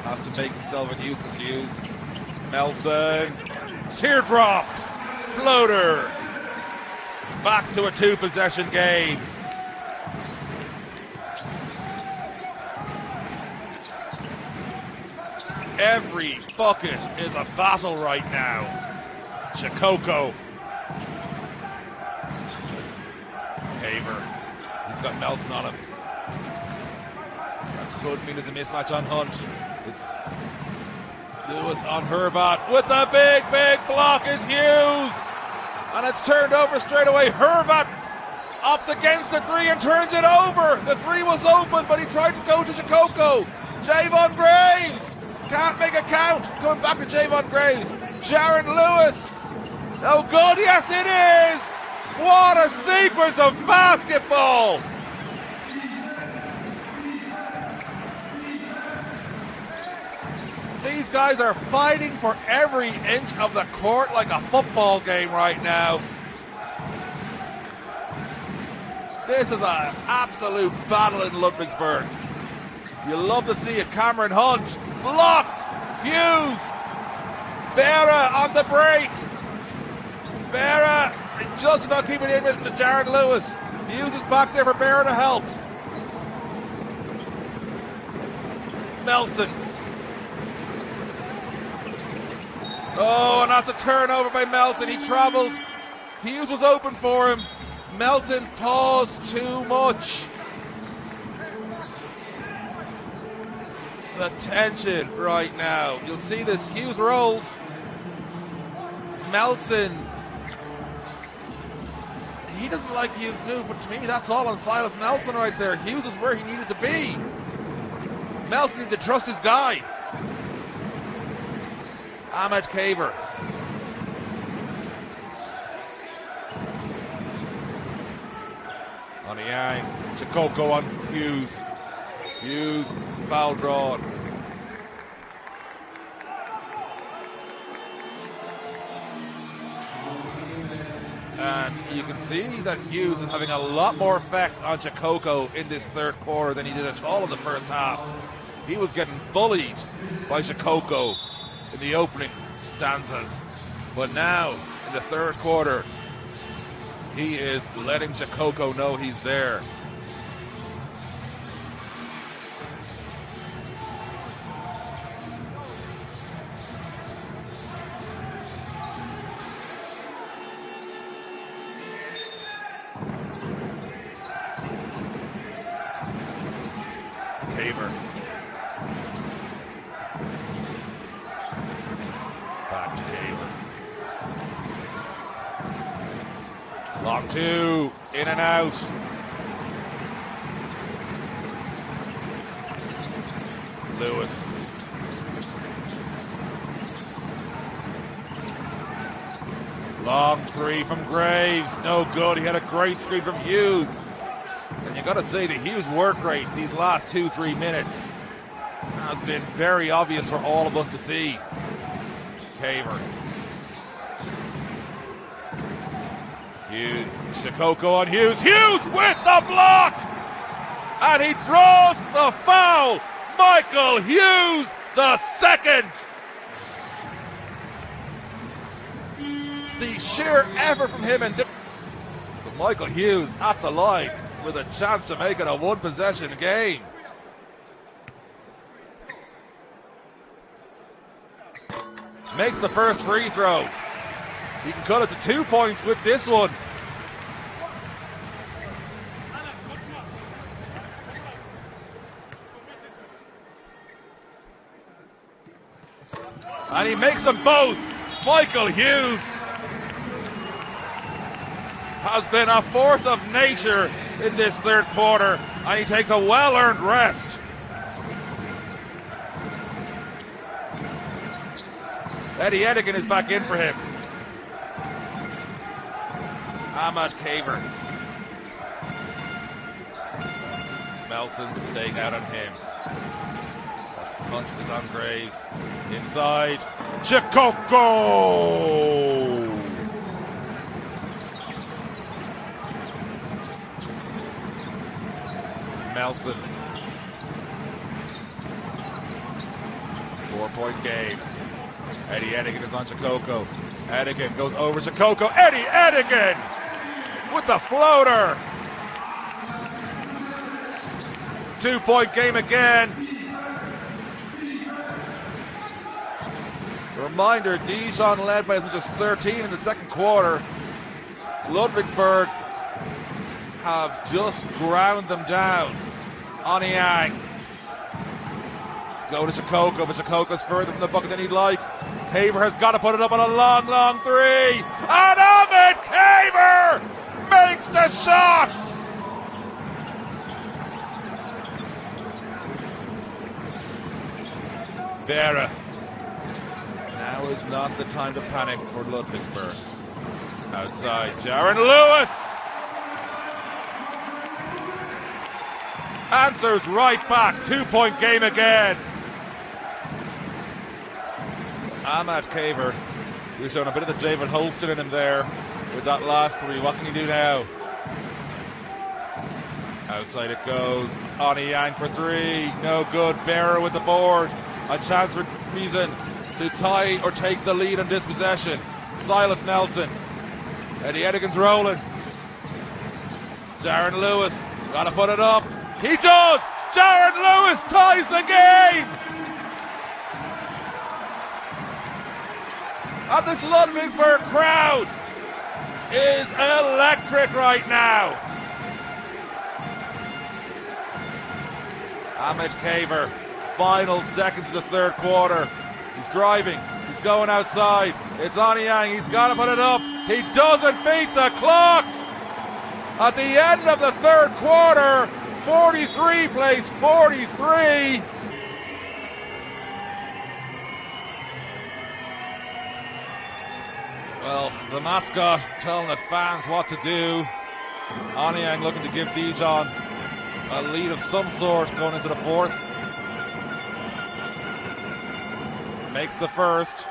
has to make himself a nuisance. Hughes. Melton. Teardrop. Floater. Back to a 2-possession game. Every bucket is a battle right now. Shikoko. Kaver. He's got Melton on him. That could mean there's a mismatch on Hunt. It's Lewis on Hervat with the big block is Hughes. And it's turned over straight away. Hervat opts against the three and turns it over. The three was open, but he tried to go to Shikoko. Javon Graves can't make a count. Going back to Javon Graves. Jaron Lewis. Oh, good. Yes, it is. What a sequence of basketball! These guys are fighting for every inch of the court like a football game right now. This is an absolute battle in Ludwigsburg. You love to see it. Cameron Hunt blocked. Hughes. Vera on the break. Vera just about keeping it in with Jaron Lewis. Hughes is back there for Vera to help. Melson. Oh, and that's a turnover by Melson. He travelled. Hughes was open for him. Melton paused too much. The tension right now. You'll see this. Hughes rolls. Melton. He doesn't like Hughes' move, but to me, that's all on Silas Melton right there. Hughes is where he needed to be. Melton needs to trust his guy. Ahmed Kaver. On the Yang. Chikoko on Hughes. Hughes, foul drawn. And you can see that Hughes is having a lot more effect on Chikoko in this third quarter than he did at all in the first half. He was getting bullied by Chikoko in the opening stanzas. But now, in the third quarter, he is letting Chikoko know he's there. Kaver. Back to Kaver. Long two, in and out. Lewis. Long three from Graves, no good. He had a great screen from Hughes. And you got to say the Hughes work rate these last 2-3 minutes has been very obvious for all of us to see. Kaver. Hughes, Chikoko on Hughes. Hughes with the block! And he draws the foul! Michael Hughes, the second! The sheer effort from him and Michael Hughes at the line with a chance to make it a one-possession game. Makes the first free throw. He can cut it to 2 points with this one. And he makes them both. Michael Hughes has been a force of nature in this third quarter, and he takes a well-earned rest. Eddie Edigan is back in for him. Ahmad Kaver. Melson staying out on him. That's the punch is on Graves. Inside. Chikoko! Melson. 4-point game. Eddie Edigan is on Chikoko. Edigan goes over Chikoko. Eddie Edigan with the floater. 2-point game again. Reminder, Dijon led by as much as 13 in the second quarter. Ludwigsburg have just ground them down. Oniang. Let's go to Chikoko, but Chikoko's further from the bucket than he'd like. Kaver has got to put it up on a long, long three. And Ahmed Kaver makes the shot. Vera. Now is not the time to panic for Ludwigsburg. Outside, Jaron Lewis. Answers right back. 2-point game again. Ahmad Kaver, we're showing a bit of the David Holston in him there with that last three. What can he do now? Outside it goes. Oni Yang for three. No good. Bearer with the board. A chance for Dijon to tie or take the lead on this possession. Silas Nelson. Eddie Edigan's rolling. Jaron Lewis. Gotta put it up. He does! Jaron Lewis ties the game! And this Ludwigsburg crowd is electric right now. Ahmed Kaver, final seconds of the third quarter. He's driving, he's going outside. It's Oni Yang, he's got to put it up. He doesn't beat the clock. At the end of the third quarter, 43 plays 43. Well, the mascot telling the fans what to do. Oni Yang looking to give Dijon a lead of some sort going into the fourth. Makes the first.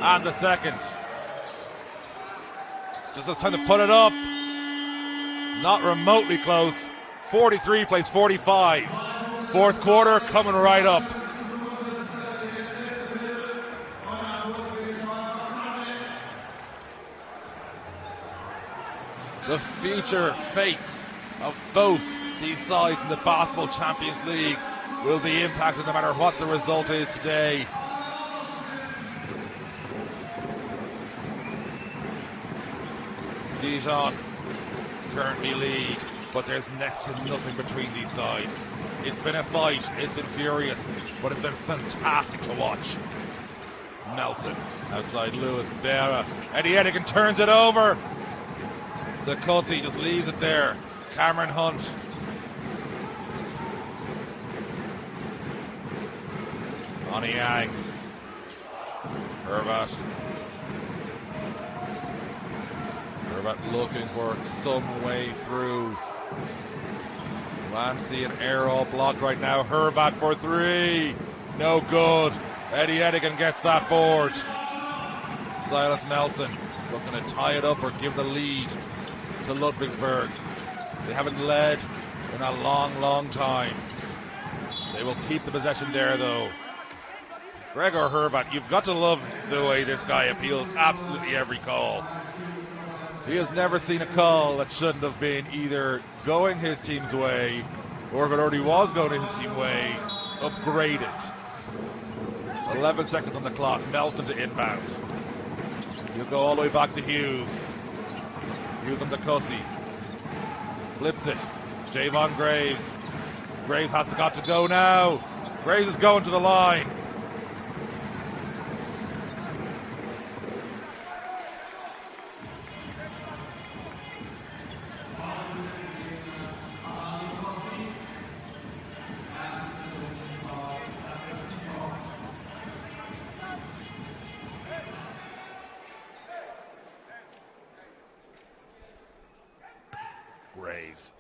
And the second. Just has time to put it up. Not remotely close. 43 plays 45. Fourth quarter coming right up. The future fates of both these sides in the Basketball Champions League will be impacted no matter what the result is today. Dijon currently lead, but there's next to nothing between these sides. It's been a fight, it's been furious, but it's been fantastic to watch. Nelson, outside Lewis, Beara, Eddie Edigan turns it over. The Cussy just leaves it there. Cameron Hunt. Oni Yang. Herbat looking for some way through. Lancy and Air all blocked right now. Herbat for three. No good. Eddie Edigan gets that board. Silas Nelson looking to tie it up or give the lead to Ludwigsburg. They haven't led in a long, long time. They will keep the possession there though. Gregor Herbat, you've got to love the way this guy appeals absolutely every call. He has never seen a call that shouldn't have been either going his team's way, or if it already was going his team's way, upgrade it. 11 seconds on the clock, Nelson to inbound. He'll go all the way back to Hughes. Hughes on the Cussy. Flips it. Javon Graves. Graves has got to go now. Graves is going to the line. Graves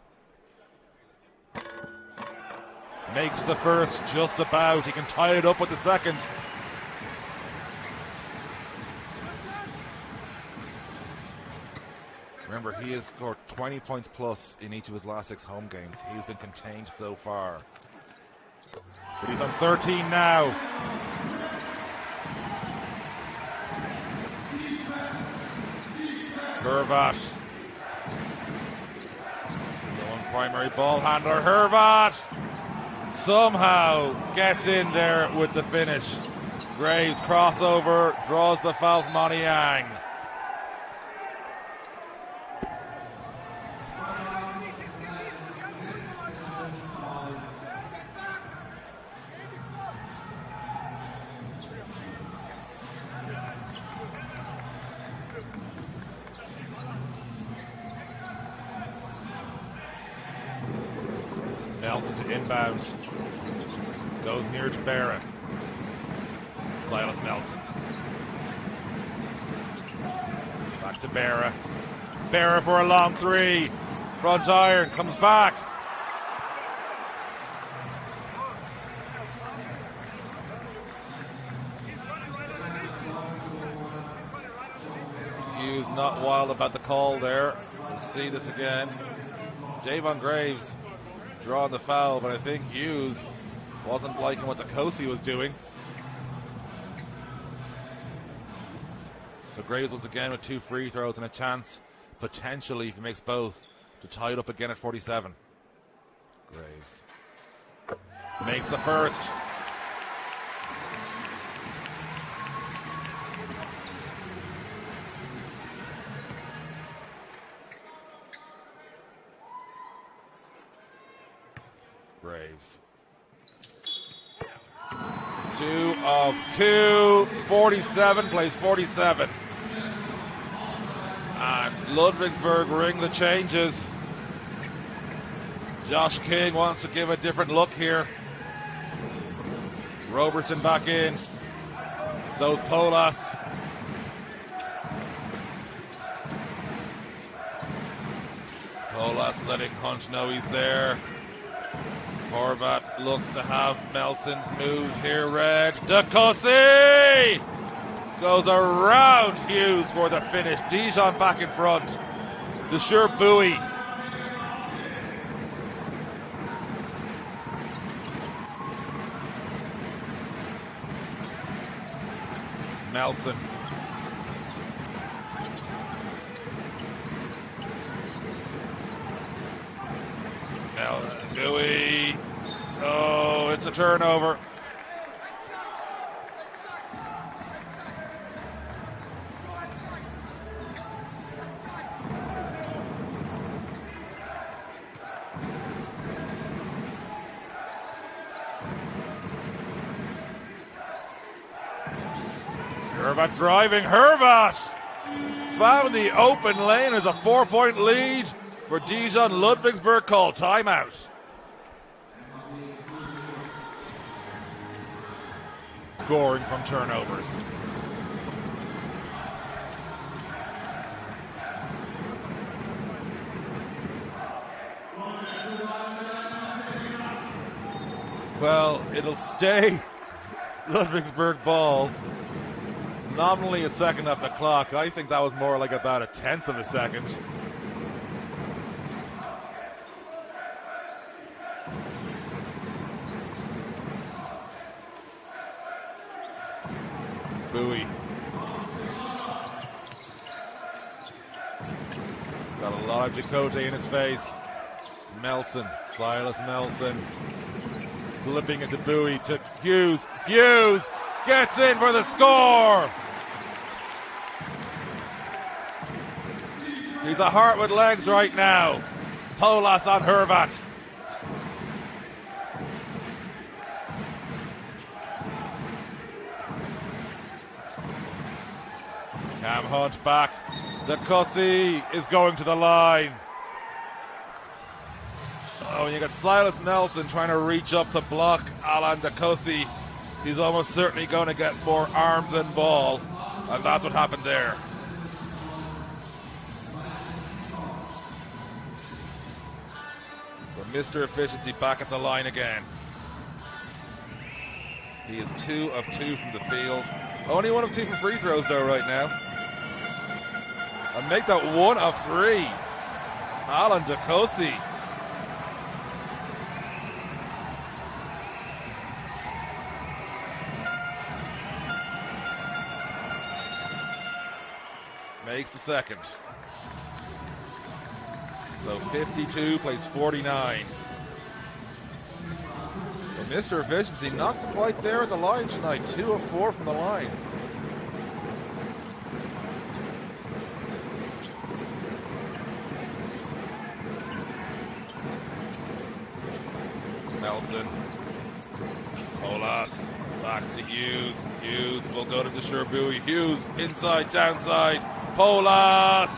makes the first just about. He can tie it up with the second. Remember, he has scored 20 points plus in each of his last 6 home games. He's been contained so far. But he's on 13 now. Herbat. Primary ball handler, Herbat somehow gets in there with the finish. Graves crossover, draws the foul from Oni Yang. Nelson to inbound. Goes near to Barra. Silas Nelson. Back to Barra. Barra for a long three. Front iron. Comes back. not wild about the call there. We'll see this again. Javon Graves drawing the foul, but I think Hughes wasn't liking what Dacosi was doing. So Graves once again with 2 free throws and a chance, potentially, if he makes both, to tie it up again at 47. Graves makes the first. Graves. 2 of 2, 47, plays 47. And Ludwigsburg ring the changes. Josh King wants to give a different look here. Roberson back in. So's Polas. Polas letting Hunch know he's there. Horvat looks to have Melson's move here, Red. Dacosi goes around Hughes for the finish. Dijon back in front. Dijon. Melson. Bowie. Oh, it's a turnover. Hervat driving. Hervat found the open lane as a 4-point lead for Dijon. Ludwigsburg called timeout. Scoring from turnovers. Well, it'll stay Ludwigsburg ball. Nominally a second off the clock. I think that was more like about a 1/10 of a second. Bowie. Got a lot of Dakota in his face. Melson, Silas Melson. Flipping it to Bowie to Hughes. Hughes gets in for the score. He's a heart with legs right now. Polas on Hervat. Cam Hunt back. Dacosi is going to the line. Oh, and you got Silas Nelson trying to reach up to block Alan Dacosi. He's almost certainly going to get more arm than ball. And that's what happened there. So Mr. Efficiency back at the line again. He is 2 of 2 from the field. Only 1 of 2 from free throws though right now. And make that 1 of 3. Alan Dacosi. Makes the second. So 52 plays 49. And Mr. Efficiency not quite there at the line tonight. 2 of 4 from the line. Nelson. Polas. Back to Hughes. Hughes will go to the Sherboui. Hughes inside, downside. Polas.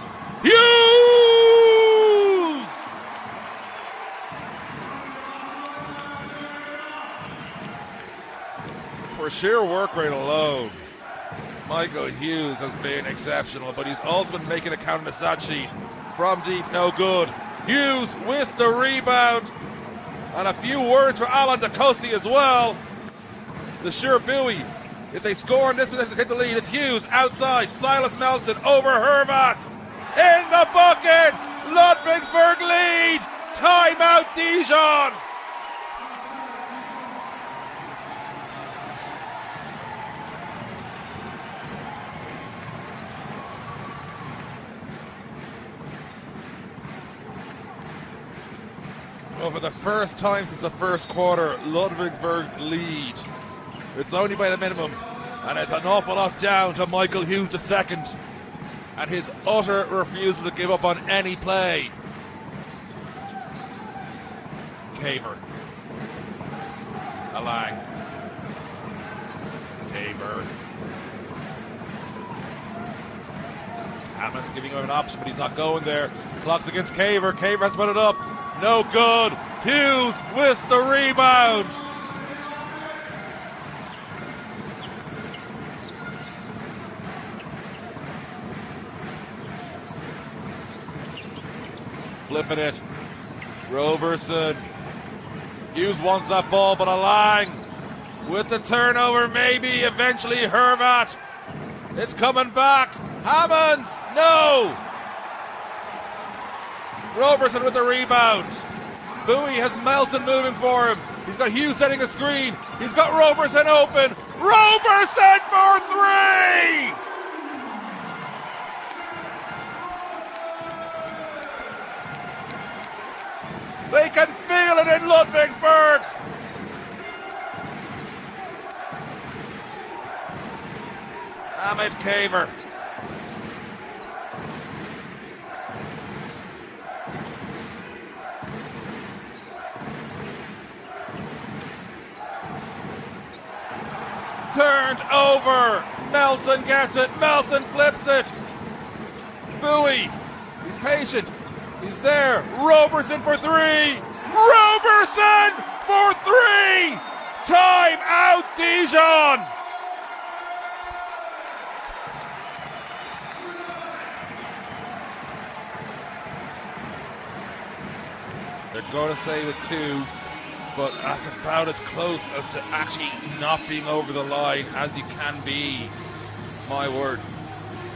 Hughes! For sheer work rate alone, Michael Hughes has been exceptional, but he's also been making a count on the stat sheet. From deep, no good. Hughes with the rebound. And a few words for Alan Dacosi as well. The Sherboui If they score in this position, they take the lead. It's Hughes outside. Silas Melton over Hervat. In the bucket. Ludwigsburg lead. Timeout Dijon. Well, for the first time since the first quarter, Ludwigsburg lead. It's only by the minimum, and it's an awful lot down to Michael Hughes II and his utter refusal to give up on any play. Caver. Alang. Caver. Hammond's giving him an option, but he's not going there. Clock's against Caver. Caver has to put it up. No good. Hughes with the rebound. Flipping it. Roberson. Hughes wants that ball, but Alang with the turnover, maybe eventually Hervat. It's coming back. Hammonds. No. Roberson with the rebound. Bowie has Melton moving for him. He's got Hughes setting a screen. He's got Roberson open. Roberson for three! They can feel it in Ludwigsburg. Ahmed Caver. Turned over. Melton gets it. Melton flips it. Bowie. He's patient. He's there. Roberson for three. Roberson for three. Time out Dijon. They're going to say the two, but that's about as close as to actually not being over the line as you can be. My word.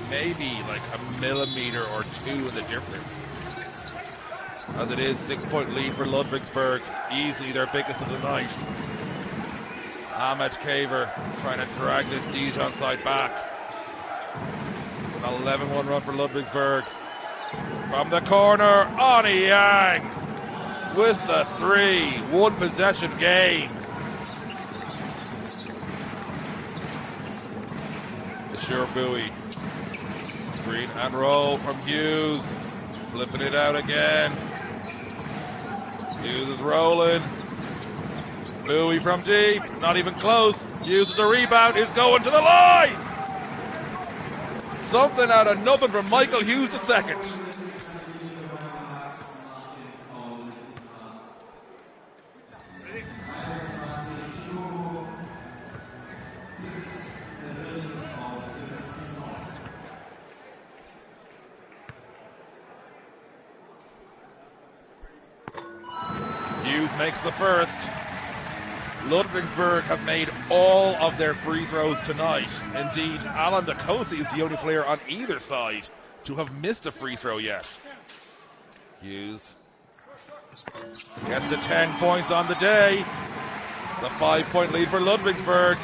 Maybe like a millimeter or two in the difference. As it is, 6-point lead for Ludwigsburg. Easily their biggest of the night. Ahmed Caver trying to drag this Dijon side back. It's an 11-1 run for Ludwigsburg. From the corner, Oni Yang with the three. One possession game. Sure Bowie. Screen and roll from Hughes. Flipping it out again. Hughes is rolling. Bowie from deep. Not even close. Hughes with the rebound. Is going to the line. Something out of nothing from Michael Hughes II. Makes the first. Ludwigsburg have made all of their free throws tonight. Indeed, Alan Dacosi is the only player on either side to have missed a free throw yet. Hughes gets to 10 points on the day. It's a 5-point lead for Ludwigsburg.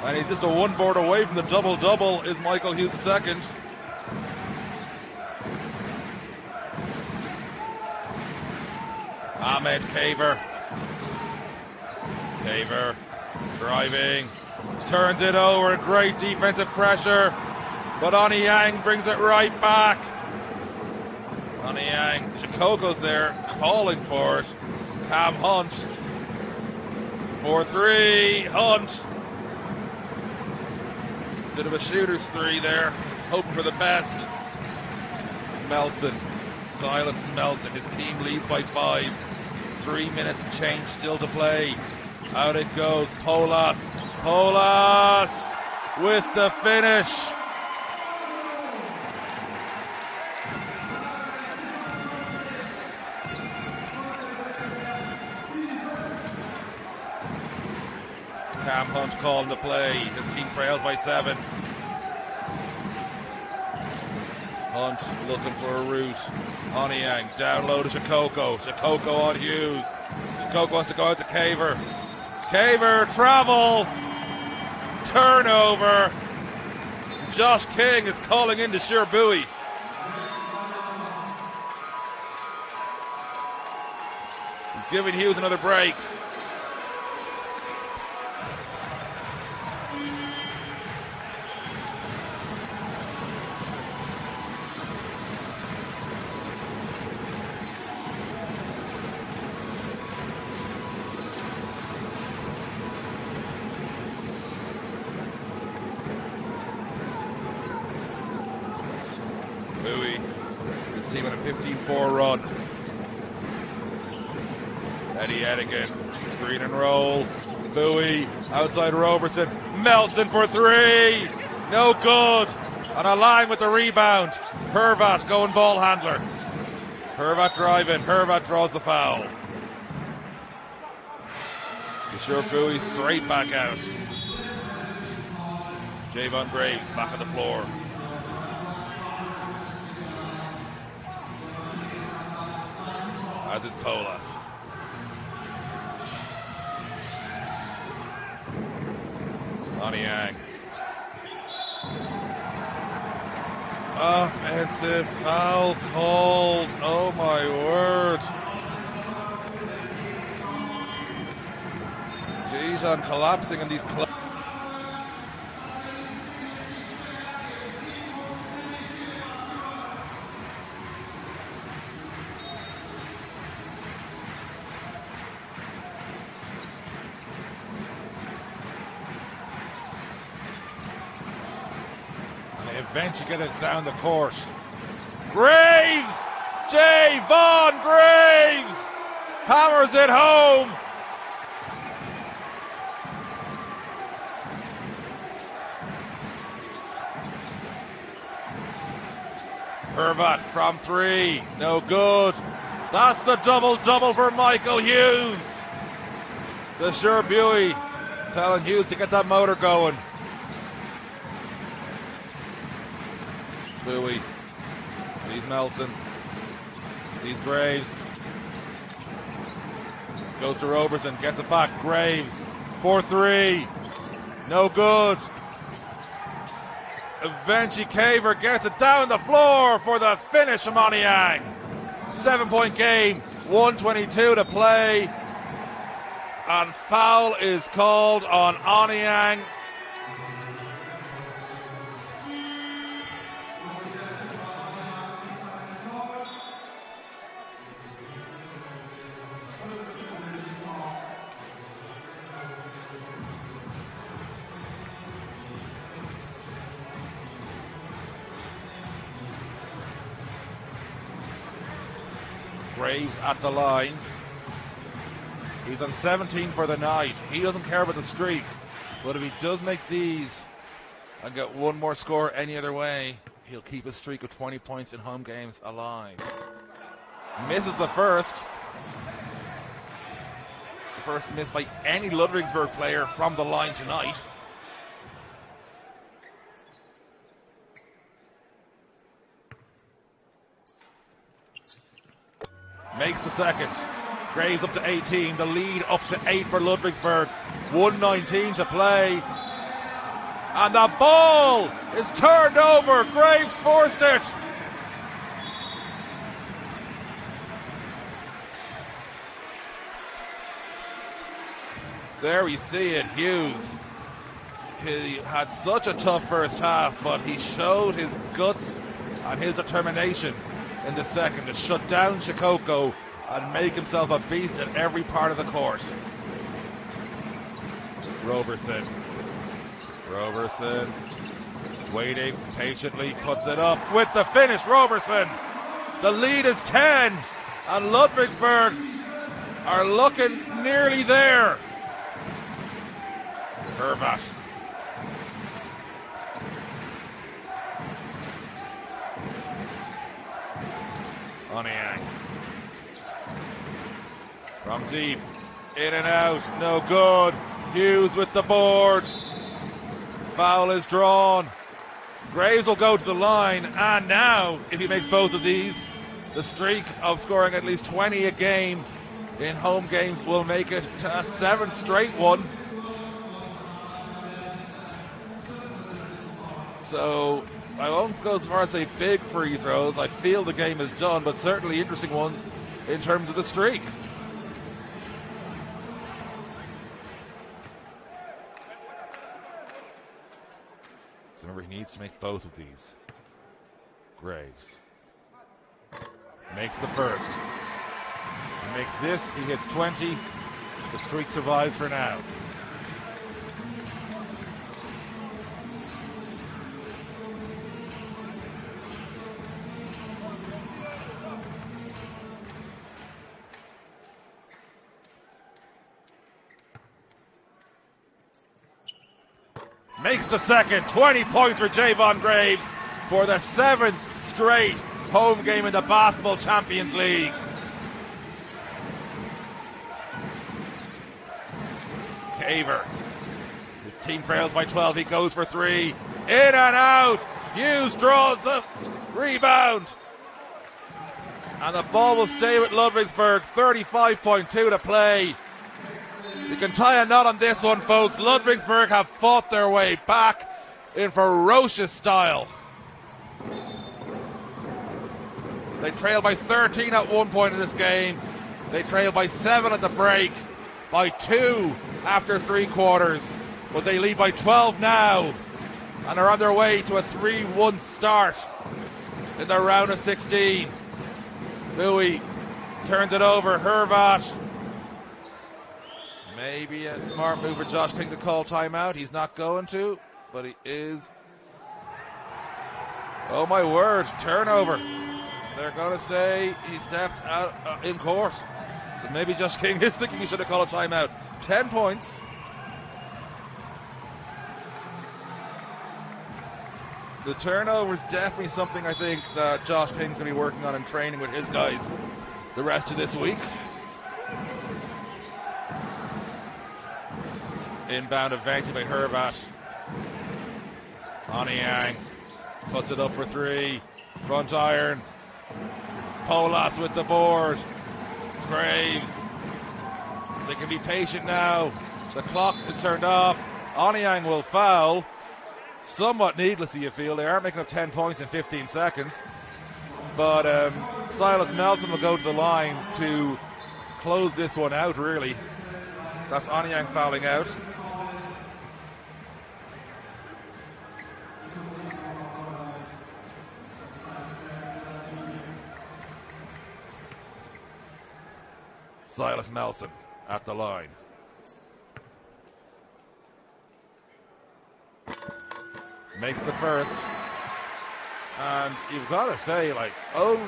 And he's just a one board away from the double-double is Michael Hughes II. Ahmed Caver. Caver driving. Turns it over. Great defensive pressure. But Oni Yang brings it right back. Oni Yang. Shikoko's there calling for it. Cam Hunt. For three. Hunt. Bit of a shooter's three there. Hoping for the best. Melton. Silas Melton. His team leads by 5. 3 minutes and change still to play. Out it goes. Polas. Polas with the finish. Cam Hunt calling the play. His team trails by 7. Hunt looking for a route. Onyang down low to Shikoko. Shikoko on Hughes. Shikoko wants to go out to Caver. Caver, travel. Turnover. Josh King is calling into Sherbury. He's giving Hughes another break. Bowie, his team on a 15-4 run. Eddie Edigan, screen and roll. Bowie, outside Robertson, melts in for 3. No good. On a line with the rebound. Hervat going ball handler. Hervat driving. Hervat draws the foul. Sure Bowie straight back out. Javon Graves back on the floor. As is Colas. Onyang. Offensive foul called. Oh my word. Dijon collapsing in these clubs. Eventually get it down the court. Graves! Javon Graves! Hammers it home! Hervat from 3. No good. That's the double-double for Michael Hughes. The Sherbury telling Hughes to get that motor going. Bowie sees Melton, sees Graves, goes to Robertson, gets it back. Graves, 4-3, no good. Eventually Caver gets it down the floor for the finish from Onyang. 7-point game, 1:22 to play, and foul is called on Onyang. Graves at the line. He's on 17 for the night. He doesn't care about the streak, but if he does make these and get one more score any other way, he'll keep his streak of 20 points in home games alive. Misses the first. The first miss by any Ludwigsburg player from the line tonight. Makes the second. Graves up to 18. The lead up to 8 for Ludwigsburg. 1:19 to play. And the ball is turned over. Graves forced it. There we see it. Hughes. He had such a tough first half, but he showed his guts and his determination in the second to shut down Shikoko and make himself a beast at every part of the court. Robertson waiting patiently, puts it up with the finish. Robertson, the lead is 10 and Ludwigsburg are looking nearly there. Hervat. Onyang. From deep. In and out. No good. Hughes with the board. Foul is drawn. Graves will go to the line, and now, if he makes both of these, the streak of scoring at least 20 a game in home games will make it to a 7th straight one. So I won't go as far as say big free throws. I feel the game is done, but certainly interesting ones in terms of the streak. So remember, he needs to make both of these. Graves makes the first. He makes this, he hits 20. The streak survives for now. Makes the second. 20 points for Javon Graves for the 7th straight home game in the Basketball Champions League. Caver. His team trails by 12. He goes for 3. In and out. Hughes draws the rebound. And the ball will stay with Ludwigsburg. 35.2 to play. You can tie a knot on this one, folks. Ludwigsburg have fought their way back in ferocious style. They trail by 13 at one point in this game. They trail by 7 at the break, by 2 after 3 quarters. But they lead by 12 now and are on their way to a 3-1 start in the round of 16. Bowie turns it over. Hervat. Maybe a smart move for Josh King to call timeout. He's not going to, but he is. Oh my word, turnover. They're going to say he stepped out in court. So maybe Josh King is thinking he should have called a timeout. 10 points. The turnover is definitely something I think that Josh King's going to be working on in training with his guys the rest of this week. Inbound advantage by Hervat. Onyang puts it up for 3. Front iron. Polas with the board. Graves. They can be patient now. The clock is turned off. Onyang will foul. Somewhat needlessly, you feel. They are making up 10 points in 15 seconds. But Silas Melton will go to the line to close this one out, really. That's Onyang fouling out. Silas Nelson at the line. Makes the first. And you've got to say, like,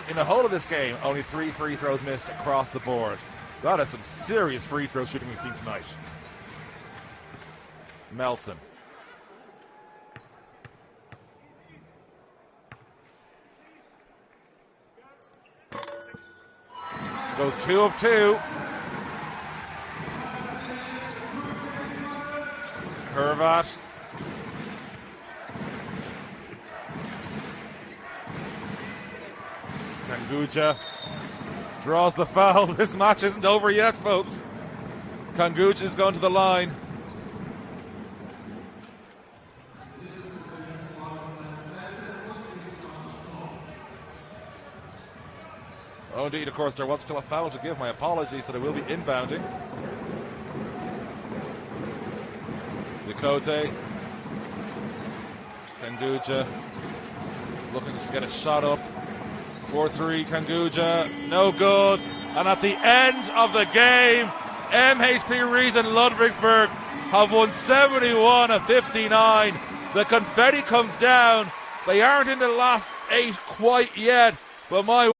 in the whole of this game, only 3 free throws missed across the board. That is some serious free throw shooting we've seen tonight. Melson. Goes 2 of 2. Hervat. Kanguja draws the foul. This match isn't over yet, folks. Kanguja is going to the line. Oh, indeed, of course, there was still a foul to give. My apologies, so they will be inbounding. Ducote. Kanguja looking to get a shot up. 4-3, Kanguja, no good. And at the end of the game, MHP Reeds and Ludwigsburg have won 71-59. The confetti comes down. They aren't in the last 8 quite yet, but my